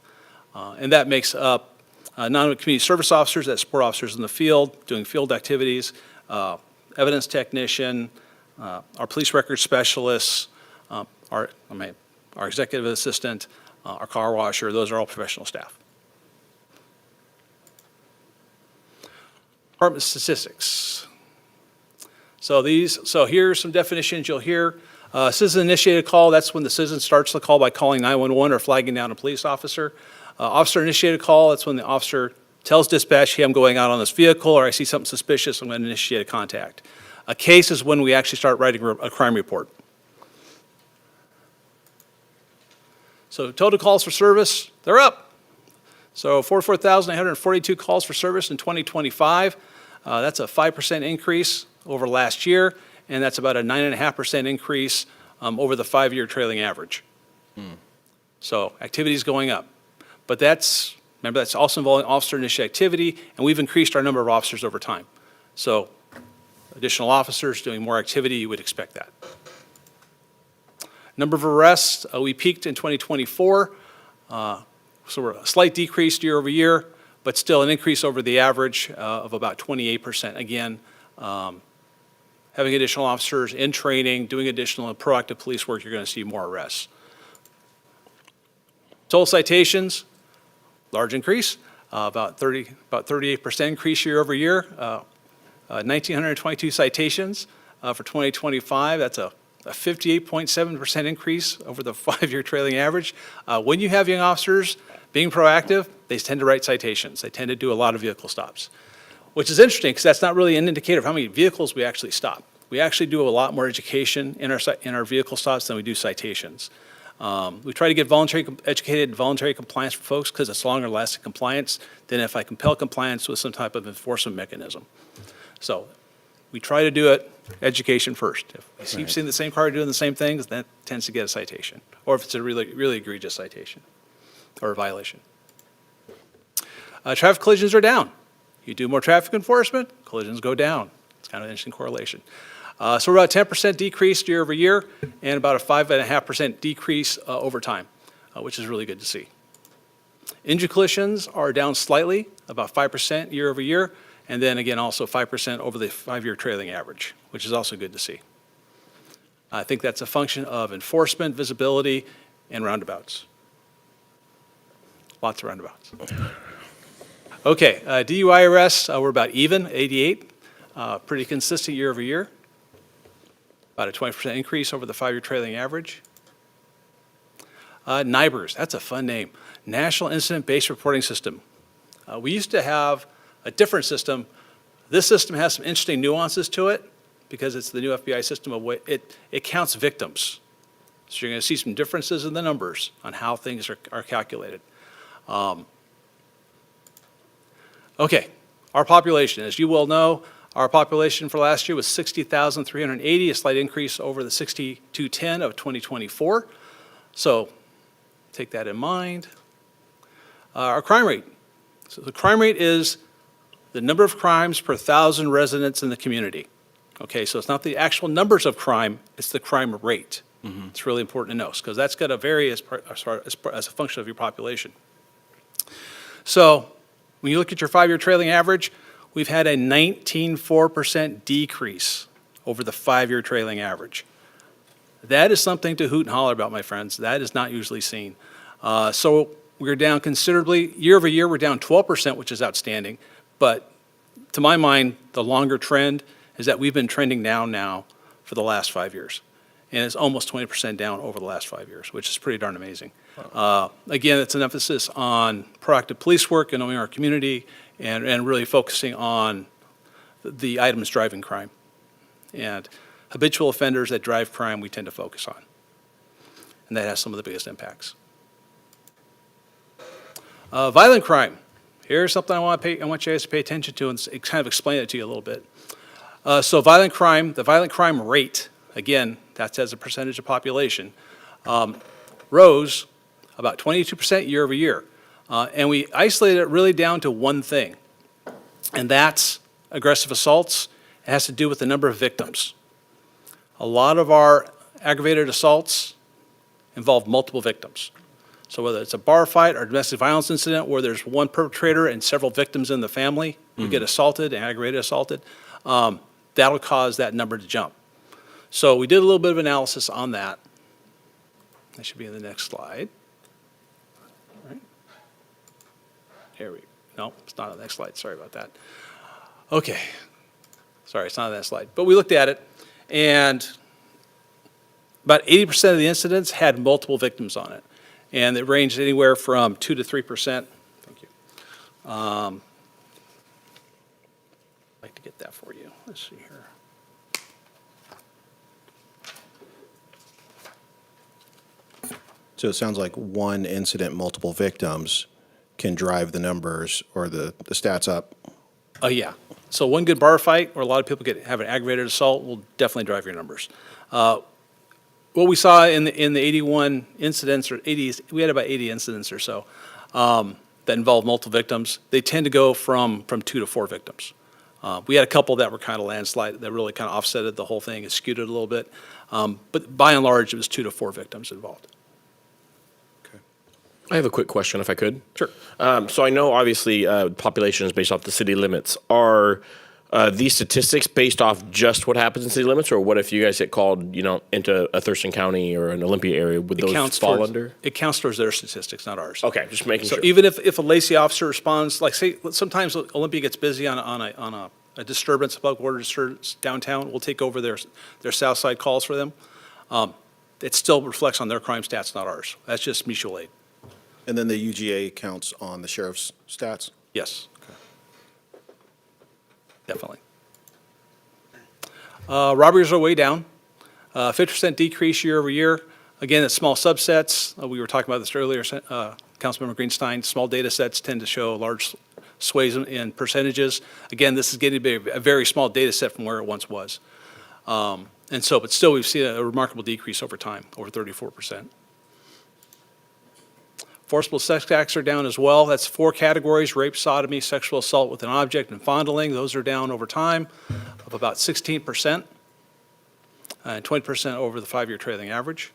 And that makes up non-community service officers, that's support officers in the field, doing field activities, evidence technician, our police record specialists, our executive assistant, our car washer, those are all professional staff. Department statistics. So here's some definitions you'll hear. Citizen-initiated call, that's when the citizen starts the call by calling 911 or flagging down a police officer. Officer-initiated call, that's when the officer tells dispatch, hey, I'm going out on this vehicle, or I see something suspicious, I'm going to initiate a contact. A case is when we actually start writing a crime report. So total calls for service, they're up. So 44,842 calls for service in 2025. That's a 5% increase over last year, and that's about a 9.5% increase over the 5-year trailing average. So activity is going up. But remember, that's also involving officer-initiated activity, and we've increased our number of officers over time. So additional officers doing more activity, you would expect that. Number of arrests, we peaked in 2024. So we're a slight decrease year over year, but still an increase over the average of about 28%. Again, having additional officers in training, doing additional and proactive police work, you're going to see more arrests. Total citations, large increase, about 38% increase year over year. 1,922 citations for 2025. That's a 58.7% increase over the 5-year trailing average. When you have young officers being proactive, they tend to write citations. They tend to do a lot of vehicle stops, which is interesting because that's not really an indicator of how many vehicles we actually stop. We actually do a lot more education in our vehicle stops than we do citations. We try to get educated voluntary compliance for folks because it's longer lasting compliance than if I compel compliance with some type of enforcement mechanism. So we try to do it education first. If we keep seeing the same car doing the same things, that tends to get a citation, or if it's a really, really egregious citation or a violation. Traffic collisions are down. You do more traffic enforcement, collisions go down. It's kind of an interesting correlation. So we're about 10% decrease year over year and about a 5.5% decrease over time, which is really good to see. Injury collisions are down slightly, about 5% year over year, and then again also 5% over the 5-year trailing average, which is also good to see. I think that's a function of enforcement, visibility, and roundabouts. Lots of roundabouts. Okay, DUI arrests, we're about even, 88, pretty consistent year over year. About a 20% increase over the 5-year trailing average. NIBRS, that's a fun name. National Incident-Based Reporting System. We used to have a different system. This system has some interesting nuances to it because it's the new FBI system of it counts victims. So you're going to see some differences in the numbers on how things are calculated. Okay, our population, as you well know, our population for last year was 60,380, a slight increase over the 6,210 of 2024. So take that in mind. Our crime rate. So the crime rate is the number of crimes per 1,000 residents in the community. Okay, so it's not the actual numbers of crime, it's the crime rate. It's really important to know because that's going to vary as a function of your population. So when you look at your 5-year trailing average, we've had a 19.4% decrease over the 5-year trailing average. That is something to hoot and holler about, my friends. That is not usually seen. So we're down considerably. Year over year, we're down 12%, which is outstanding. But to my mind, the longer trend is that we've been trending down now for the last 5 years. And it's almost 20% down over the last 5 years, which is pretty darn amazing. Again, it's an emphasis on proactive police work and knowing our community and really focusing on the items driving crime. And habitual offenders that drive crime, we tend to focus on. And that has some of the biggest impacts. Violent crime. Here's something I want you guys to pay attention to and kind of explain it to you a little bit. So violent crime, the violent crime rate, again, that's as a percentage of population, rose about 22% year over year. And we isolated it really down to one thing, and that's aggressive assaults. It has to do with the number of victims. A lot of our aggravated assaults involve multiple victims. So whether it's a bar fight or domestic violence incident where there's one perpetrator and several victims in the family who get assaulted and aggravated assaulted, that'll cause that number to jump. So we did a little bit of analysis on that. That should be in the next slide. All right. Here we go. No, it's not on the next slide. Sorry about that. Okay. Sorry, it's not on that slide. But we looked at it, and about 80% of the incidents had multiple victims on it. And it ranged anywhere from 2 to 3%. Thank you. I'd like to get that for you. Let's see here. So it sounds like one incident, multiple victims can drive the numbers or the stats up. Yeah. So one good bar fight where a lot of people have an aggravated assault will definitely drive your numbers. What we saw in the 81 incidents, or 80, we had about 80 incidents or so that involved multiple victims. They tend to go from 2 to 4 victims. We had a couple that were kind of landslide, that really kind of offsetted the whole thing and skewed it a little bit. But by and large, it was 2 to 4 victims involved. I have a quick question, if I could. Sure. So I know, obviously, population is based off the city limits. Are these statistics based off just what happens in city limits, or what if you guys get called, into a Thurston County or an Olympia area? Would those fall under? It counts towards their statistics, not ours. Okay, just making So sure. even if a Lacey officer responds, like say, sometimes Olympia gets busy on a disturbance, a public order disturbance downtown, we'll take over their south side calls for them. It still reflects on their crime stats, not ours. That's just mutual aid. And then the UGA counts on the sheriff's stats? Yes. Definitely. Robberies are way down. 50% decrease year over year. Again, it's small subsets. We were talking about this earlier, Councilmember Greenstein. Small data sets tend to show large sways in percentages. Again, this is getting to be a very small data set from where it once was. But still, we've seen a remarkable decrease over time, over 34%. Forcible sex acts are down as well. That's 4 categories: rape, sodomy, sexual assault with an object, and fondling. Those are down over time of about 16%, and 20% over the 5-year trailing average.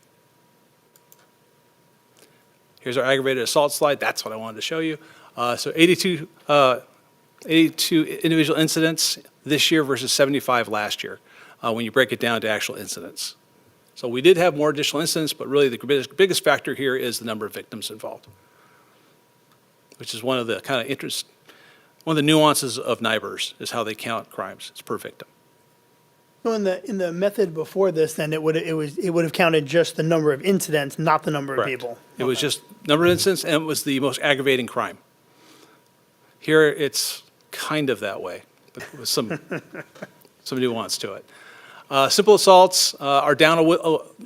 Here's our aggravated assault slide. That's what I wanted to show you. So 82 individual incidents this year versus 75 last year, when you break it down to actual incidents. So we did have more additional incidents, but really the biggest factor here is the number of victims involved, which is one of the one of the nuances of NIBRS is how they count crimes. It's per victim. So in the method before this, then it would have counted just the number of incidents, not the number of people. It was just number of incidents, and it was the most aggravating crime. Here it's kind of that way, but with some nuance to it. Simple assaults are down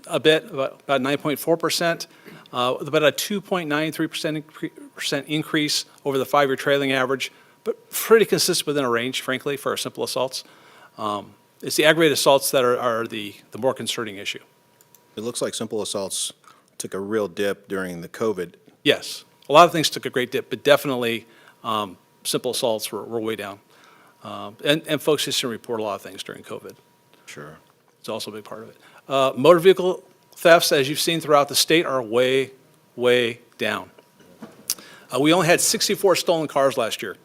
a bit, about 9.4%, about a 2.93% increase over the 5-year trailing average, but pretty consistent within a range, frankly, for our simple assaults. It's the aggravated assaults that are the more concerning issue. It looks like simple assaults took a real dip during the COVID. Yes, a lot of things took a great dip, but definitely simple assaults were way down. And folks just didn't report a lot of things during COVID. Sure. It's also a big part of it. Motor vehicle thefts, as you've seen throughout the state, are way, way down. We only had 64 stolen cars last year.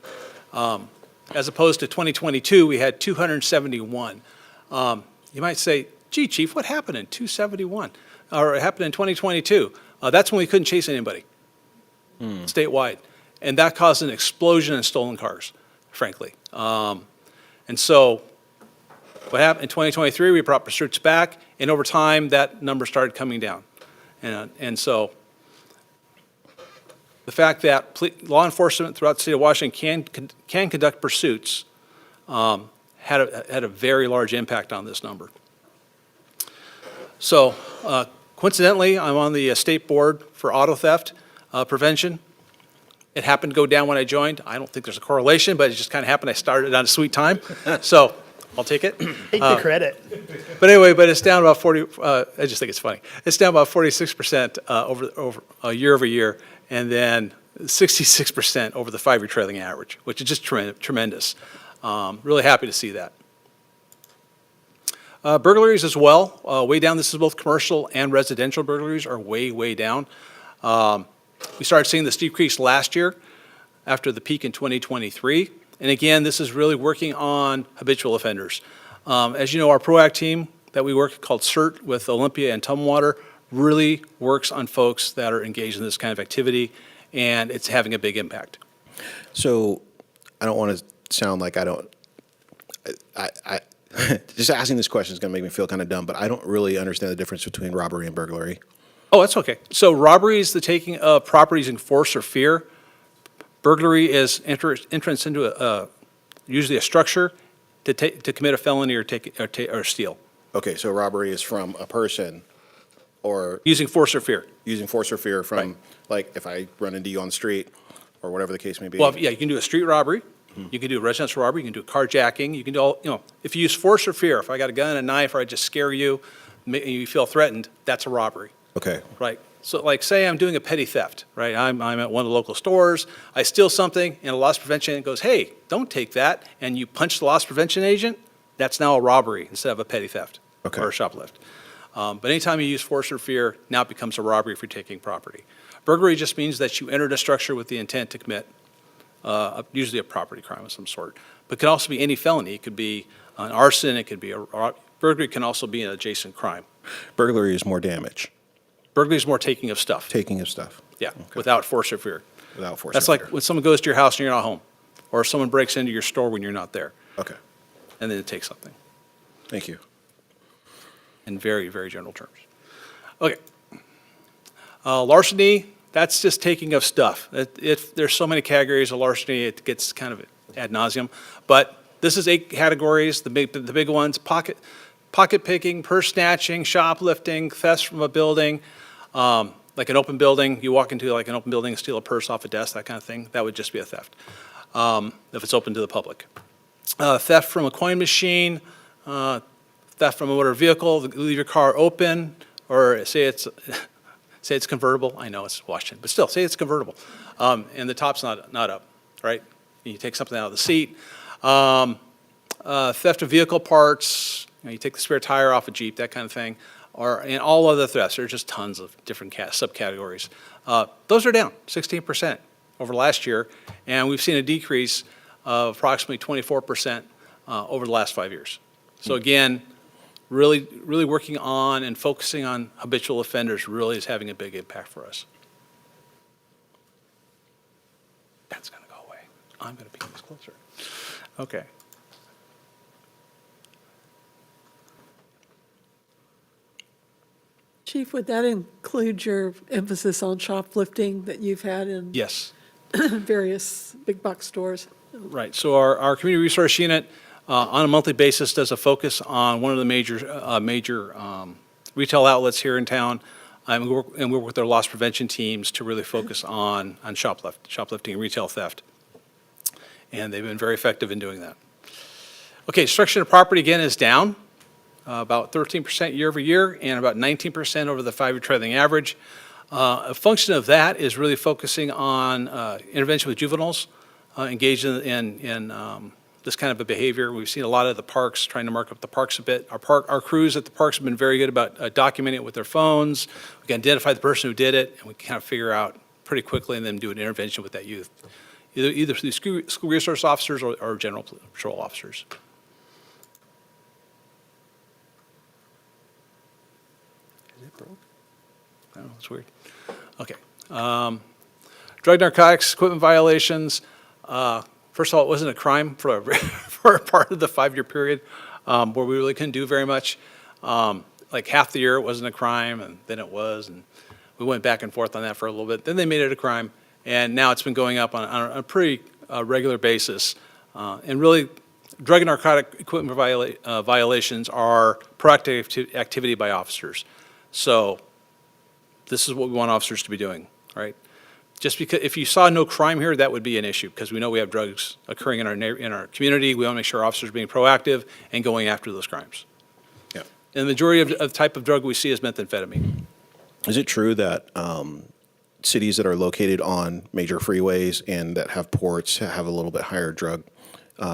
As opposed to 2022, we had 271. You might say, gee, Chief, what happened in 271? Or it happened in 2022. That's when we couldn't chase anybody statewide. And that caused an explosion in stolen cars, frankly. And so what happened in 2023, we brought pursuits back, and over time, that number started coming down. And so the fact that law enforcement throughout the state of Washington can conduct pursuits had a very large impact on this number. So coincidentally, I'm on the state board for auto theft prevention. It happened to go down when I joined. I don't think there's a correlation, but it just kind of happened. I started on a sweet time, so I'll take it. Take the credit. But anyway, but it's down about 40. I just think it's funny. It's down about 46% over year over year, and then 66% over the 5-year trailing average, which is just tremendous. Really happy to see that. Burglaries as well, way down. This is both commercial and residential burglaries are way down. We started seeing this decrease last year after the peak in 2023. And again, this is really working on habitual offenders. As you know, our PROACT team that we work called CERT with Olympia and Tumwater really works on folks that are engaged in this kind of activity, and it's having a big impact. So I don't want to sound like I just asking this question is going to make me feel kind of dumb, but I don't really understand the difference between robbery and burglary. Oh, that's okay. So robbery is the taking of properties in force or fear. Burglary is entrance into usually a structure to commit a felony or steal. Okay, so robbery is from a person or using force or fear. Using force or fear from, like, if I run into you on the street or whatever the case may be. Well, yeah, you can do a street robbery. You can do a residential robbery. You can do carjacking. You can do all, if you use force or fear, if I got a gun and a knife or I just scare you and you feel threatened, that's a robbery. Okay. Right. So like say I'm doing a petty theft, right? I'm at one of the local stores, I steal something and a loss prevention agent goes, hey, don't take that, and you punch the loss prevention agent, that's now a robbery instead of a petty theft or a shoplift. But anytime you use force or fear, now it becomes a robbery if you're taking property. Burglary just means that you entered a structure with the intent to commit usually a property crime of some sort. But it could also be any felony. It could be an arson, it could be burglary can also be an adjacent crime. Burglary is more damage. Burglary is more taking of stuff. Taking of stuff. Yeah, without force or fear. Without force That's or like fear. when someone goes to your house and you're not home, or someone breaks into your store when you're not there. Okay. And then it takes something. Thank you. In very, very general terms. Okay. Larceny, that's just taking of stuff. There's so many categories of larceny, it gets kind of ad nauseum. But this is 8 categories, the big ones: pocket picking, purse snatching, shoplifting, thefts from a building, like an open building. You walk into like an open building and steal a purse off a desk, that kind of thing. That would just be a theft if it's open to the public. Theft from a coin machine, theft from a motor vehicle, leave your car open, or say it's convertible. I know it's Washington, but still, say it's convertible, and the top's not up, right? You take something out of the seat. Theft of vehicle parts. You take the spare tire off a Jeep, that kind of thing, and all other thefts. There are just tons of different subcategories. Those are down 16% over last year, and we've seen a decrease of approximately 24% over the last 5 years. So again, really working on and focusing on habitual offenders really is having a big impact for us. That's going to go away. I'm going to be this closer. Okay. Chief, would that include your emphasis on shoplifting that you've had in Yes. various big box stores? Right. So our community resource unit on a monthly basis does a focus on one of the major retail outlets here in town, and we work with their loss prevention teams to really focus on shoplifting and retail theft. And they've been very effective in doing that. Okay, destruction of property again is down. About 13% year over year and about 19% over the 5-year trailing average. A function of that is really focusing on intervention with juveniles engaged in this kind of a behavior. We've seen a lot of the parks trying to mark up the parks a bit. Our crews at the parks have been very good about documenting it with their phones. We can identify the person who did it, and we can kind of figure out pretty quickly and then do an intervention with that youth, either through school resource officers or general patrol officers. Oh, that's weird. Okay. Drug narcotics, equipment violations. First of all, it wasn't a crime for a part of the 5-year period where we really couldn't do very much. Like half the year it wasn't a crime, and then it was, and we went back and forth on that for a little bit. Then they made it a crime, And now it's been going up on a pretty regular basis. And really, drug and narcotic equipment violations are proactive activity by officers. So this is what we want officers to be doing, right? Just because if you saw no crime here, that would be an issue because we know we have drugs occurring in our community. We want to make sure officers are being proactive and going after those crimes. Yeah. And the majority of the type of drug we see is methamphetamine. Is it true that cities that are located on major freeways and that have ports have a little bit higher drug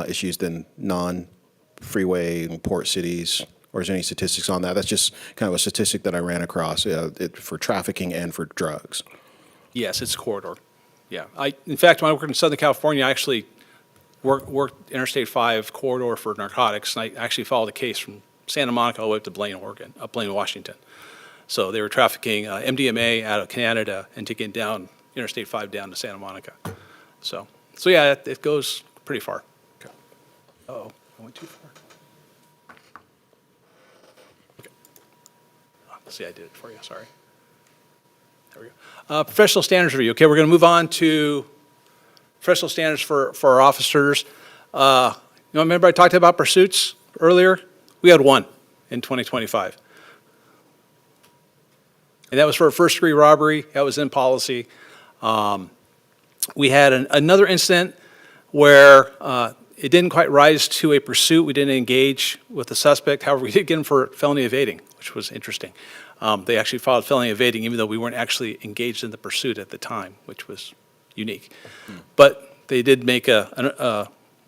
issues than non-freeway and port cities? Or is there any statistics on that? That's just kind of a statistic that I ran across for trafficking and for drugs. Yes, it's a corridor. Yeah. In fact, when I worked in Southern California, I actually worked Interstate 5 corridor for narcotics, and I actually followed a case from Santa Monica all the way up to Blaine, Washington. So they were trafficking MDMA out of Canada and taking down Interstate 5 down to Santa Monica. So yeah, it goes pretty far. Okay. Uh-oh, I went too far. Okay. See, I did it for you, sorry. There we go. Professional standards review. Okay, we're going to move on to professional standards for our officers. Remember I talked about pursuits earlier? We had one in 2025. And that was for a first-degree robbery. That was in policy. We had another incident where it didn't quite rise to a pursuit. We didn't engage with the suspect. However, we did get him for felony evading, which was interesting. They actually filed felony evading even though we weren't actually engaged in the pursuit at the time, which was unique. But they did make an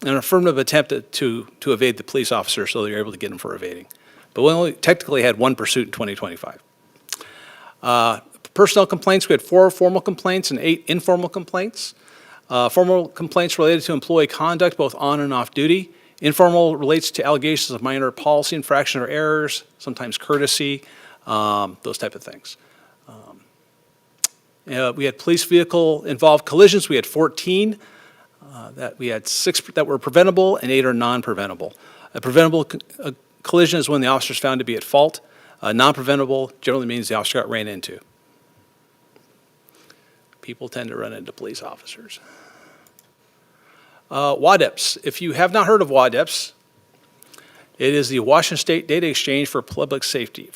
affirmative attempt to evade the police officer, so they were able to get him for evading. But we only technically had one pursuit in 2025. Personnel complaints, we had 4 formal complaints and 8 informal complaints. Formal complaints related to employee conduct, both on and off duty. Informal relates to allegations of minor policy infraction or errors, sometimes courtesy, those type of things. We had police vehicle involved collisions. We had 14. We had 6 that were preventable and 8 are non-preventable. A preventable collision is when the officer is found to be at fault. Non-preventable generally means the officer got ran into. People tend to run into police officers. WADEPS. If you have not heard of WADEPS, it is the Washington State Data Exchange for Public Safety.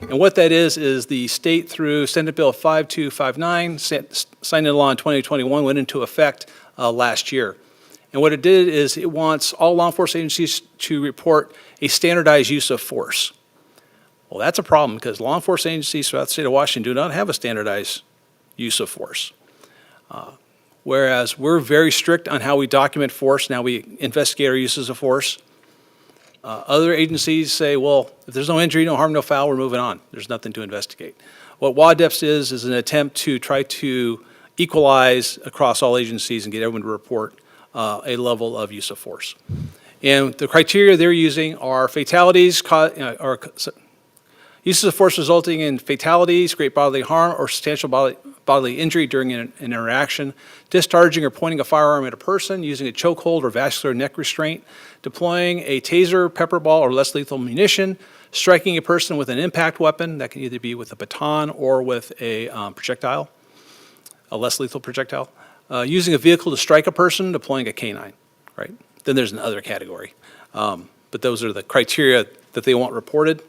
And what that is the state through Senate Bill 5259, signed into law in 2021, went into effect last year. And what it did is it wants all law enforcement agencies to report a standardized use of force. Well, that's a problem because law enforcement agencies throughout the state of Washington do not have a standardized use of force. Whereas we're very strict on how we document force, now we investigate our uses of force. Other agencies say, well, if there's no injury, no harm, no foul, we're moving on. There's nothing to investigate. What WADEPS is an attempt to try to equalize across all agencies and get everyone to report a level of use of force. And the criteria they're using are fatalities, uses of force resulting in fatalities, great bodily harm, or substantial bodily injury during an interaction, discharging or pointing a firearm at a person, using a chokehold or vascular neck restraint, deploying a taser, pepper ball, or less lethal munition, striking a person with an impact weapon, that can either be with a baton or with a projectile, a less lethal projectile, using a vehicle to strike a person, deploying a canine, right? Then there's another category. But those are the criteria that they want reported.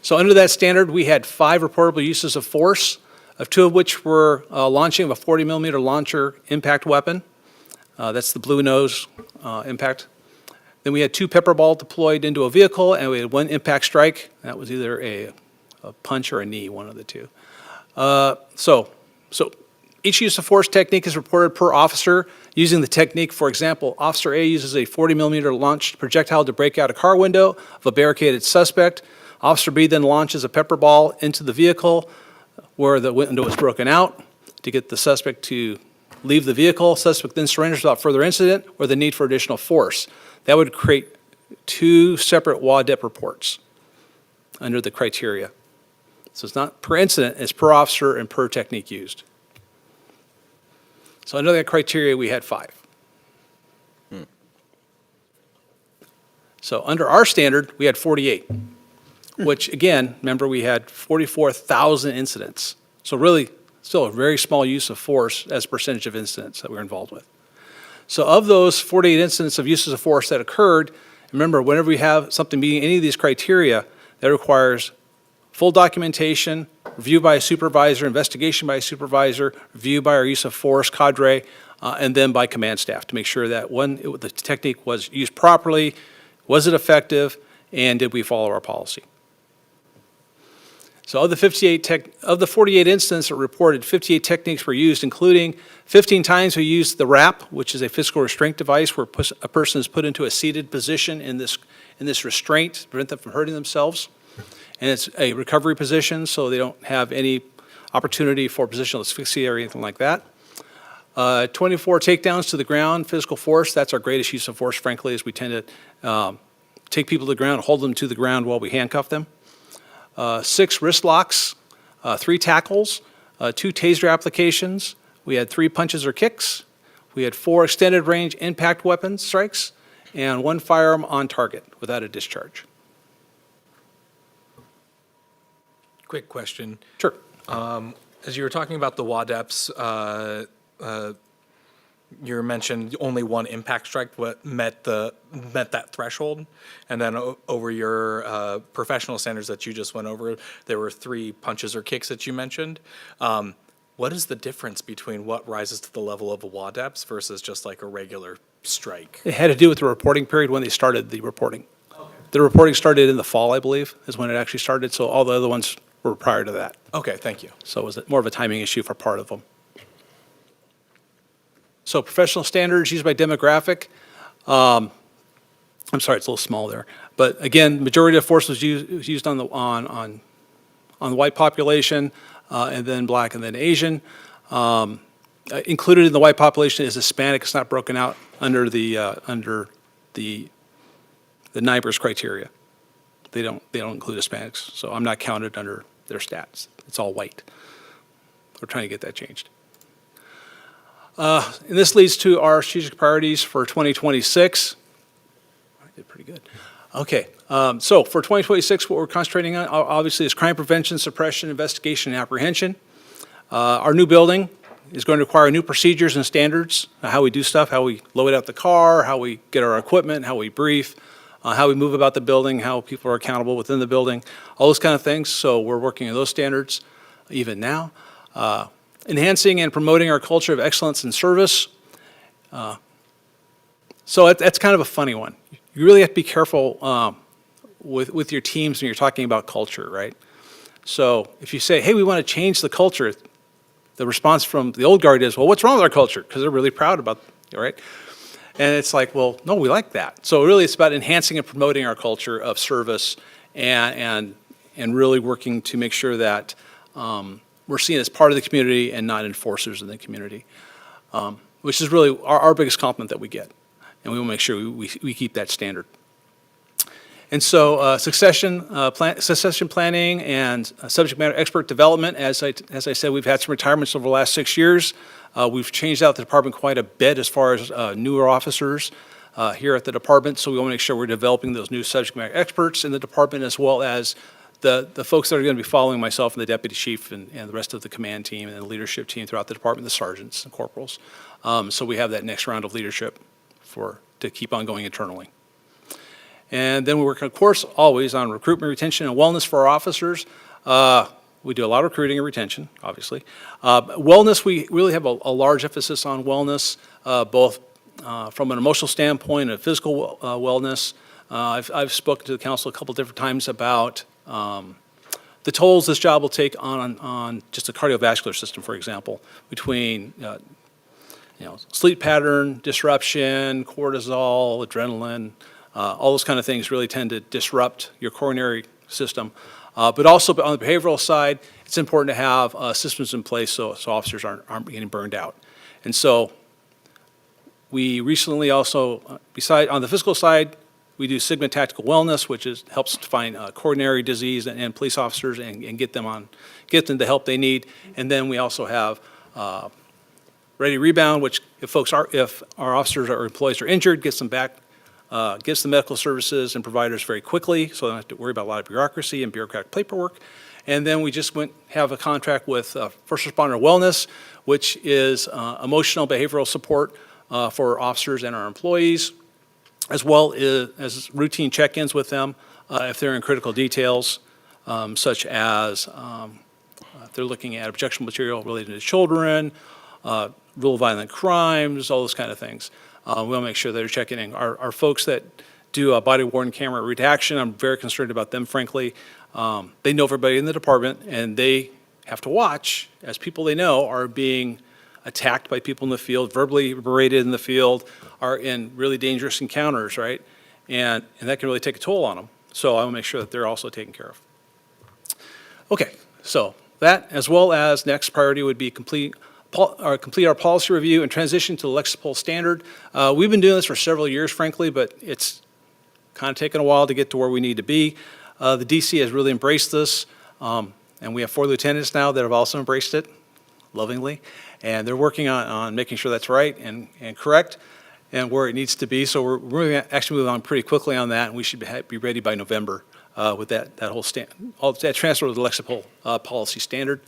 So under that standard, we had 5 reportable uses of force, of 2 of which were launching of a 40 millimeter launcher impact weapon. That's the blue nose impact. Then we had 2 pepper ball deployed into a vehicle, and we had 1 impact strike. That was either a punch or a knee, one of the 2. So each use of force technique is reported per officer using the technique. For example, Officer A uses a 40 millimeter launched projectile to break out a car window of a barricaded suspect. Officer B then launches a pepper ball into the vehicle where the window was broken out to get the suspect to leave the vehicle. Suspect then surrenders without further incident or the need for additional force. That would create 2 separate WADEP reports under the criteria. So it's not per incident, it's per officer and per technique used. So under that criteria, we had 5. So under our standard, we had 48. which again, remember we had 44,000 incidents. So really, still a very small use of force as a percentage of incidents that we were involved with. So of those 48 incidents of uses of force that occurred, remember, whenever we have something meeting any of these criteria, that requires full documentation, review by a supervisor, investigation by a supervisor, review by our use of force cadre, and then by command staff to make sure that the technique was used properly, was it effective, and did we follow our policy. So of the 48 incidents that were reported, 58 techniques were used, including 15 times we used the wrap, which is a physical restraint device where a person is put into a seated position in this restraint to prevent them from hurting themselves. And it's a recovery position, so they don't have any opportunity for positional asphyxia or anything like that. 24 takedowns to the ground, physical force. That's our greatest use of force, frankly, is we tend to take people to the ground, hold them to the ground while we handcuff them. 6 wrist locks, 3 tackles, 2 taser applications. We had 3 punches or kicks. We had 4 extended range impact weapon strikes, and 1 firearm on target without a discharge. Quick question. Sure. As you were talking about the WADEPs, you mentioned only 1 impact strike met that threshold, and then over your professional standards that you just went over, there were 3 punches or kicks that you mentioned. What is the difference between what rises to the level of a WADEPs versus just like a regular strike? It had to do with the reporting period when they started the reporting. Okay. The reporting started in the fall, I believe, is when it actually started, so all the other ones were prior to that. Okay, thank you. So it was more of a timing issue for part of them. So professional standards used by demographic. I'm sorry, it's a little small there. But again, majority of force was used on the white population, and then black, and then Asian. Included in the white population is Hispanic. It's not broken out under the NIBRS criteria. They don't include Hispanics, so I'm not counted under their stats. It's all white. We're trying to get that changed. And this leads to our strategic priorities for 2026. I did pretty good. Okay, so for 2026, what we're concentrating on, obviously, is crime prevention, suppression, investigation, and apprehension. Our new building is going to require new procedures and standards, how we do stuff, how we load out the car, how we get our equipment, how we brief, how we move about the building, how people are accountable within the building, all those kind of things. So we're working on those standards even now. Enhancing and promoting our culture of excellence and service. So that's kind of a funny one. You really have to be careful with your teams when you're talking about culture, right? So if you say, hey, we want to change the culture, the response from the old guard is, well, what's wrong with our culture? Because they're really proud about it, right? And it's like, well, no, we like that. So really it's about enhancing and promoting our culture of service and really working to make sure that we're seen as part of the community and not enforcers in the community, which is really our biggest compliment that we get. And we will make sure we keep that standard. And so succession planning and subject matter expert development, as I said, we've had some retirements over the last 6 years. We've changed out the department quite a bit as far as newer officers here at the department, so we want to make sure we're developing those new subject matter experts in the department, as well as the folks that are going to be following myself and the deputy chief and the rest of the command team and the leadership team throughout the department, the sergeants and corporals. So we have that next round of leadership to keep on going internally. And then we work, of course, always on recruitment, retention, and wellness for our officers. We do a lot of recruiting and retention, obviously. Wellness, we really have a large emphasis on wellness, both from an emotional standpoint and physical wellness. I've spoken to the council a couple different times about the tolls this job will take on just the cardiovascular system, for example, between sleep pattern disruption, cortisol, adrenaline, all those kind of things really tend to disrupt your coronary system. But also on the behavioral side, it's important to have systems in place so officers aren't getting burned out. And so we recently also, on the physical side, we do Sigma Tactical Wellness, which helps to find coronary disease and police officers and get them the help they need. And then we also have Ready Rebound, which if our officers or employees are injured, gets them back gets the medical services and providers very quickly, so they don't have to worry about a lot of bureaucracy and bureaucratic paperwork. And then we just have a contract with First Responder Wellness, which is emotional behavioral support for officers and our employees, as well as routine check-ins with them if they're in critical details, such as if they're looking at objectionable material related to children, real violent crimes, all those kind of things. We'll make sure they're checking in. Our folks that do a body-worn camera redaction, I'm very concerned about them, frankly. They know everybody in the department, and they have to watch as people they know are being attacked by people in the field, verbally berated in the field, are in really dangerous encounters, right? And that can really take a toll on them. So I want to make sure that they're also taken care of. Okay, so that, as well as next priority would be complete our policy review and transition to the Lexipol standard. We've been doing this for several years, frankly, but it's kind of taken a while to get to where we need to be. The DC has really embraced this, and we have 4 lieutenants now that have also embraced it lovingly, and they're working on making sure that's right and correct and where it needs to be. So we're actually moving on pretty quickly on that, and we should be ready by November with that whole all that transfer to the Lexipol policy standard.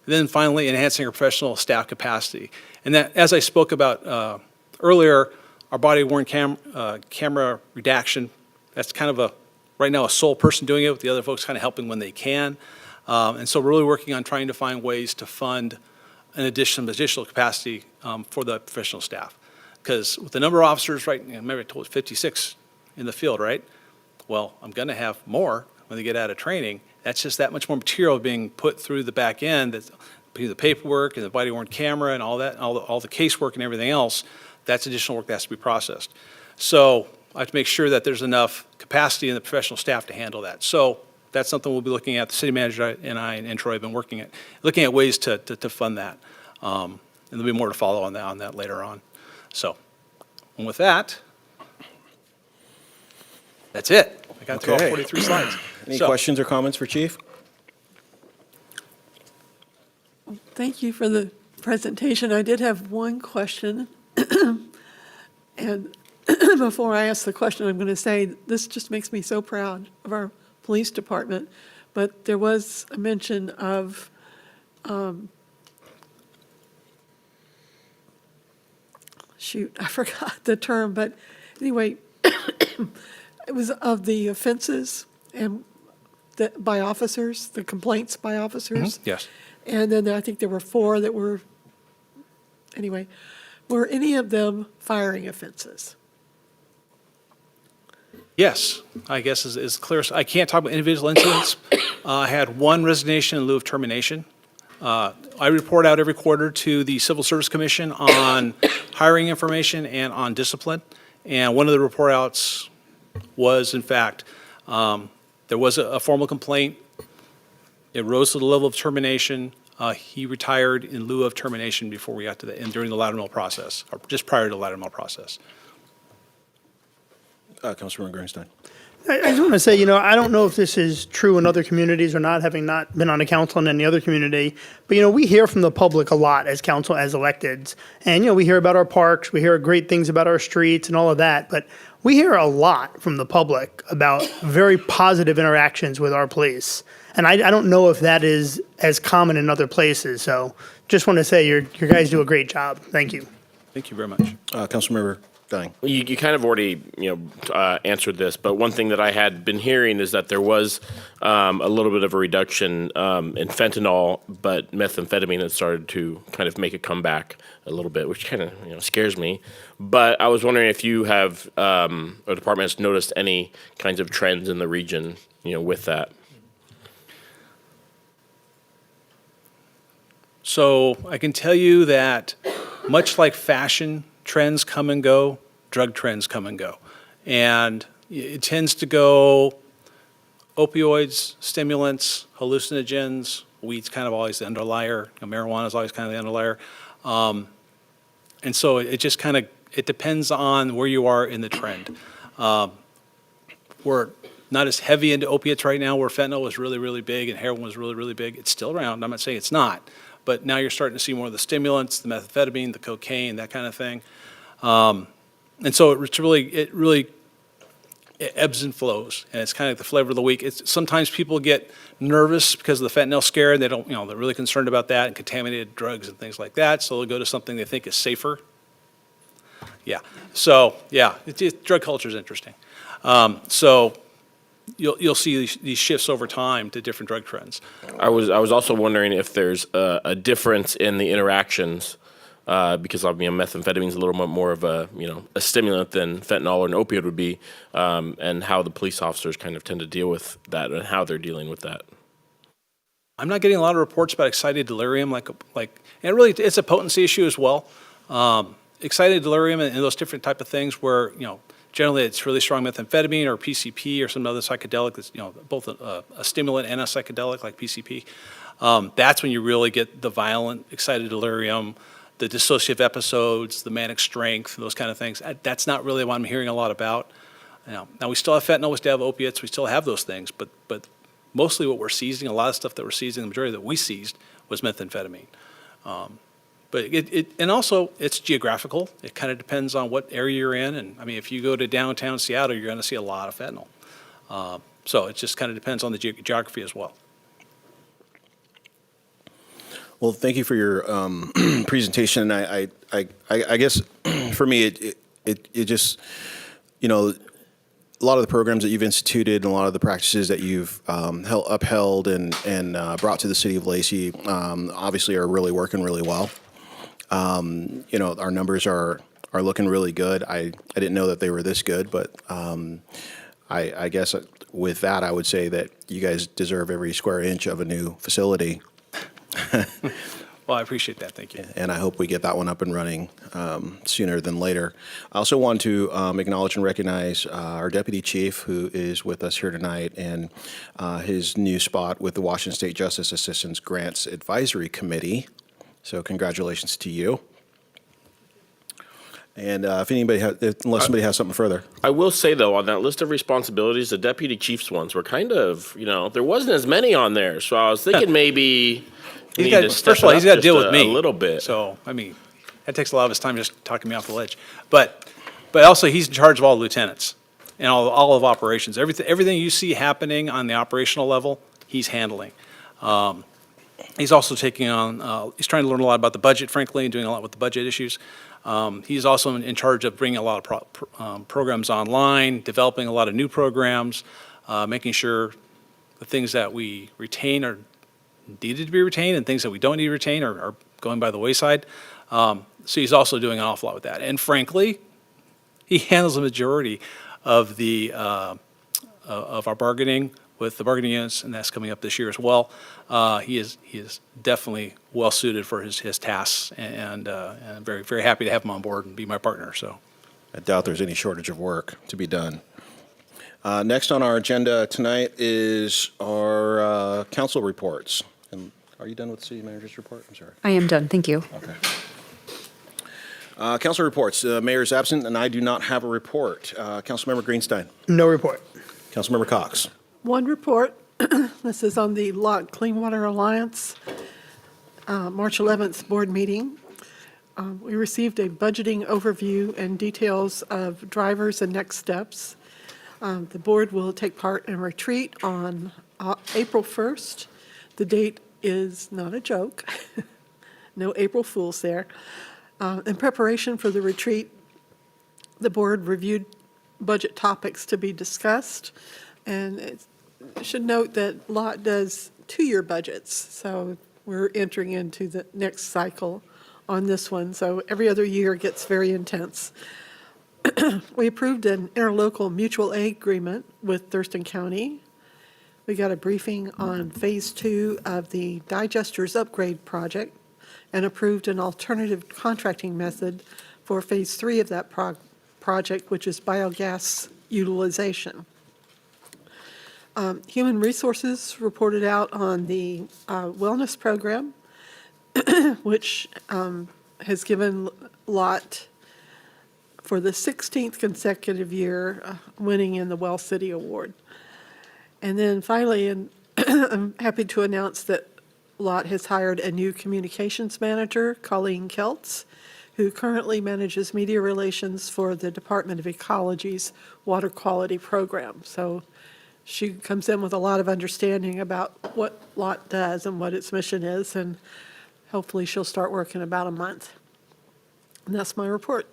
Then finally, enhancing our professional staff capacity. And that, as I spoke about earlier, our body-worn camera redaction, that's kind of right now a sole person doing it with the other folks kind of helping when they can. And so we're really working on trying to find ways to fund an additional capacity for the professional staff. Because with the number of officers, right, remember I told you 56 in the field, right? Well, I'm going to have more when they get out of training. That's just that much more material being put through the back end, that's the paperwork and the body-worn camera and all that, all the casework and everything else. That's additional work that has to be processed. So I have to make sure that there's enough capacity in the professional staff to handle that. So that's something we'll be looking at. The city manager and I and Troy have been looking at ways to fund that. And there'll be more to follow on that later on. So, and with that, that's it. I got through all 43 slides. Any questions or comments for Chief? Thank you for the presentation. I did have one question. And before I ask the question, I'm going to say this just makes me so proud of our police department. But there was a mention of shoot, I forgot the term, but anyway, it was of the offenses and by officers, the complaints by officers. Mm-hmm. Yes. And then I think there were 4 that were, anyway, were any of them firing offenses? Yes, I guess is clear. I can't talk about individual incidents. I had 1 resignation in lieu of termination. I report out every quarter to the Civil Service Commission on hiring information and on discipline. And one of the report outs was, in fact, there was a formal complaint. It rose to the level of termination. He retired in lieu of termination before we got to the end during the ladder process, or just prior to the ladder process. Councilman Greenstein. I just want to say, I don't know if this is true in other communities or not, having not been on a council in any other community, but, we hear from the public a lot as council, as electeds. And, we hear about our parks, we hear great things about our streets and all of that, but we hear a lot from the public about very positive interactions with our police. And I don't know if that is as common in other places. So just want to say your guys do a great job. Thank you. Thank you very much. Councilmember Gunning. You kind of already answered this, but one thing that I had been hearing is that there was a little bit of a reduction in fentanyl, but methamphetamine had started to kind of make a comeback a little bit, which kind of scares me. But I was wondering if you have or the department has noticed any kinds of trends in the region, with that. So I can tell you that much like fashion trends come and go, drug trends come and go. And it tends to go opioids, stimulants, hallucinogens, weed's kind of always the underlier, marijuana is always kind of the underlier. And so it just kind of, it depends on where you are in the trend. We're not as heavy into opiates right now, where fentanyl was really, really big and heroin was really, really big. It's still around, I'm not saying it's not. But now you're starting to see more of the stimulants, the methamphetamine, the cocaine, that kind of thing. And so it really it ebbs and flows, and it's kind of like the flavor of the week. Sometimes people get nervous because of the fentanyl scare, and they don't, they're really concerned about that and contaminated drugs and things like that, so they'll go to something they think is safer. Yeah, so, yeah, drug culture is interesting. So you'll see these shifts over time to different drug trends. I was also wondering if there's a difference in the interactions because methamphetamine is a little bit more of a stimulant than fentanyl or an opioid would be, and how the police officers kind of tend to deal with that and how they're dealing with that. I'm not getting a lot of reports about excited delirium, and really it's a potency issue as well. Excited delirium and those different type of things where generally it's really strong methamphetamine or PCP or some other psychedelic that's both a stimulant and a psychedelic like PCP. That's when you really get the violent excited delirium, the dissociative episodes, the manic strength, those kind of things. That's not really what I'm hearing a lot about. Now we still have fentanyl, we still have opiates, we still have those things, but mostly what we're seizing, a lot of stuff that we're seizing, the majority that we seized was methamphetamine. But and also it's geographical. It kind of depends on what area you're in. And I mean, if you go to downtown Seattle, you're going to see a lot of fentanyl. So it just kind of depends on the geography as well. Well, thank you for your presentation. I guess for me, it just, a lot of the programs that you've instituted and a lot of the practices that you've upheld and brought to the city of Lacey obviously are really working really well. Our numbers are looking really good. I didn't know that they were this good, but I guess with that, I would say that you guys deserve every square inch of a new facility. Well, I appreciate that. Thank you. And I hope we get that one up and running sooner than later. I also want to acknowledge and recognize our Deputy Chief, who is with us here tonight, and his new spot with the Washington State Justice Assistance Grants Advisory Committee. So congratulations to you. And unless somebody has something further. I will say, though, on that list of responsibilities, the deputy chief's ones were kind of, there wasn't as many on there. So I was thinking maybe first of all, he's got to deal with me a little bit. So, I mean, that takes a lot of his time just talking me off the ledge. But also, he's in charge of all the lieutenants and all of operations. Everything you see happening on the operational level, he's handling. He's also taking on, he's trying to learn a lot about the budget, frankly, and doing a lot with the budget issues. He's also in charge of bringing a lot of programs online, developing a lot of new programs, making sure the things that we retain are needed to be retained and things that we don't need to retain are going by the wayside. So he's also doing an awful lot with that. And frankly, he handles the majority of the of our bargaining with the bargaining units, and that's coming up this year as well. He is definitely well suited for his tasks, and I'm very, very happy to have him on board and be my partner. So I doubt there's any shortage of work to be done. Next on our agenda tonight is our council reports. And are you done with the city manager's report? I'm sorry. I am done. Thank you. Okay. Council reports. The mayor is absent, and I do not have a report. Councilmember Greenstein. No report. Councilmember Cox. One report. This is on the Lot Clean Water Alliance March 11th board meeting. We received a budgeting overview and details of drivers and next steps. The board will take part in a retreat on April 1st. The date is not a joke. No April Fools there. In preparation for the retreat, the board reviewed budget topics to be discussed, and it should note that LOT does two-year budgets, so we're entering into the next cycle on this one, so every other year gets very intense. We approved an interlocal mutual aid agreement with Thurston County. We got a briefing on Phase 2 of the digesters upgrade project and approved an alternative contracting method for Phase 3 of that project, which is biogas utilization. Human Resources reported out on the wellness program, which has given LOT for the 16th consecutive year winning in the Well City Award. And then finally, I'm happy to announce that LOT has hired a new communications manager, Colleen Keltz, who currently manages media relations for the Department of Ecology's water quality program. So she comes in with a lot of understanding about what LOT does and what its mission is, and hopefully she'll start work in about a month. And that's my report.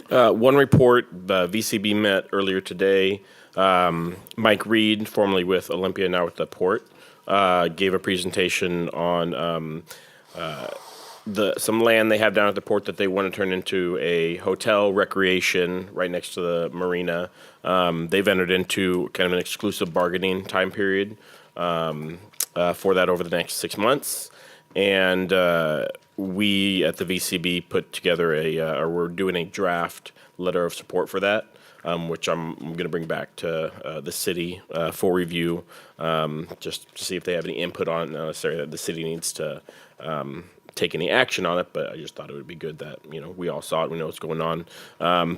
One report, VCB met earlier today. Mike Reed, formerly with Olympia, now with the port, gave a presentation on some land they have down at the port that they want to turn into a hotel recreation right next to the marina. They've entered into kind of an exclusive bargaining time period for that over the next 6 months. And we at the VCB put together or we're doing a draft letter of support for that, which I'm going to bring back to the city for review, just to see if they have any input on it. Not necessarily that the city needs to take any action on it, but I just thought it would be good that, we all saw it, we know what's going on.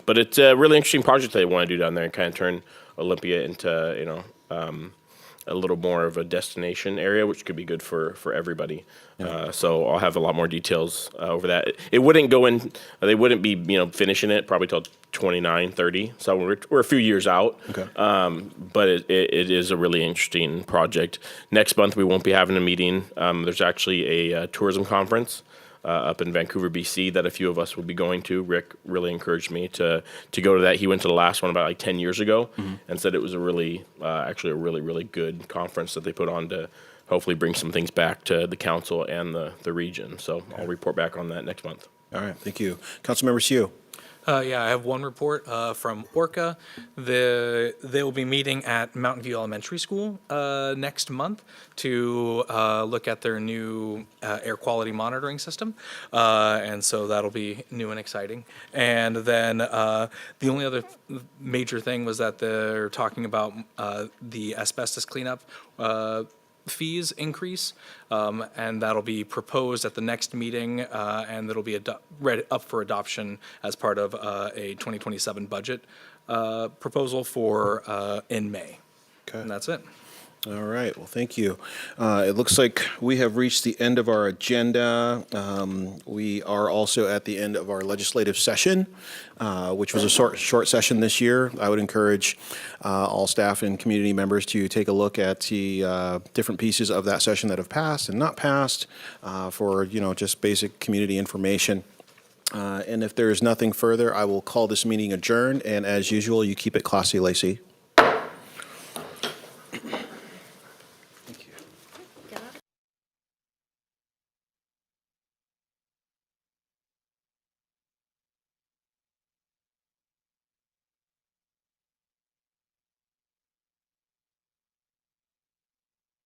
But it's a really interesting project they want to do down there and kind of turn Olympia into, a little more of a destination area, which could be good for everybody. So I'll have a lot more details over that. It wouldn't go in, they wouldn't be, finishing it probably till 29, 30. So we're a few years out. Okay. But it is a really interesting project. Next month, we won't be having a meeting. There's actually a tourism conference up in Vancouver, BC, that a few of us will be going to. Rick really encouraged me to go to that. He went to the last one about like 10 years ago and said it was actually a really, really good conference that they put on to hopefully bring some things back to the council and the region. So I'll report back on that next month. All right, thank you. Councilmember Sue. Yeah, I have one report from Orca. They will be meeting at Mountain View Elementary School next month to look at their new air quality monitoring system. And so that'll be new and exciting. And then the only other major thing was that they're talking about the asbestos cleanup fees increase, and that'll be proposed at the next meeting, and it'll be read up for adoption as part of a 2027 budget proposal for in May. Okay. And that's it. All right, well, thank you. It looks like we have reached the end of our agenda. We are also at the end of our legislative session, which was a short session this year. I would encourage all staff and community members to take a look at the different pieces of that session that have passed and not passed for, just basic community information. And if there's nothing further, I will call this meeting adjourned. And as usual, you keep it classy, Lacey.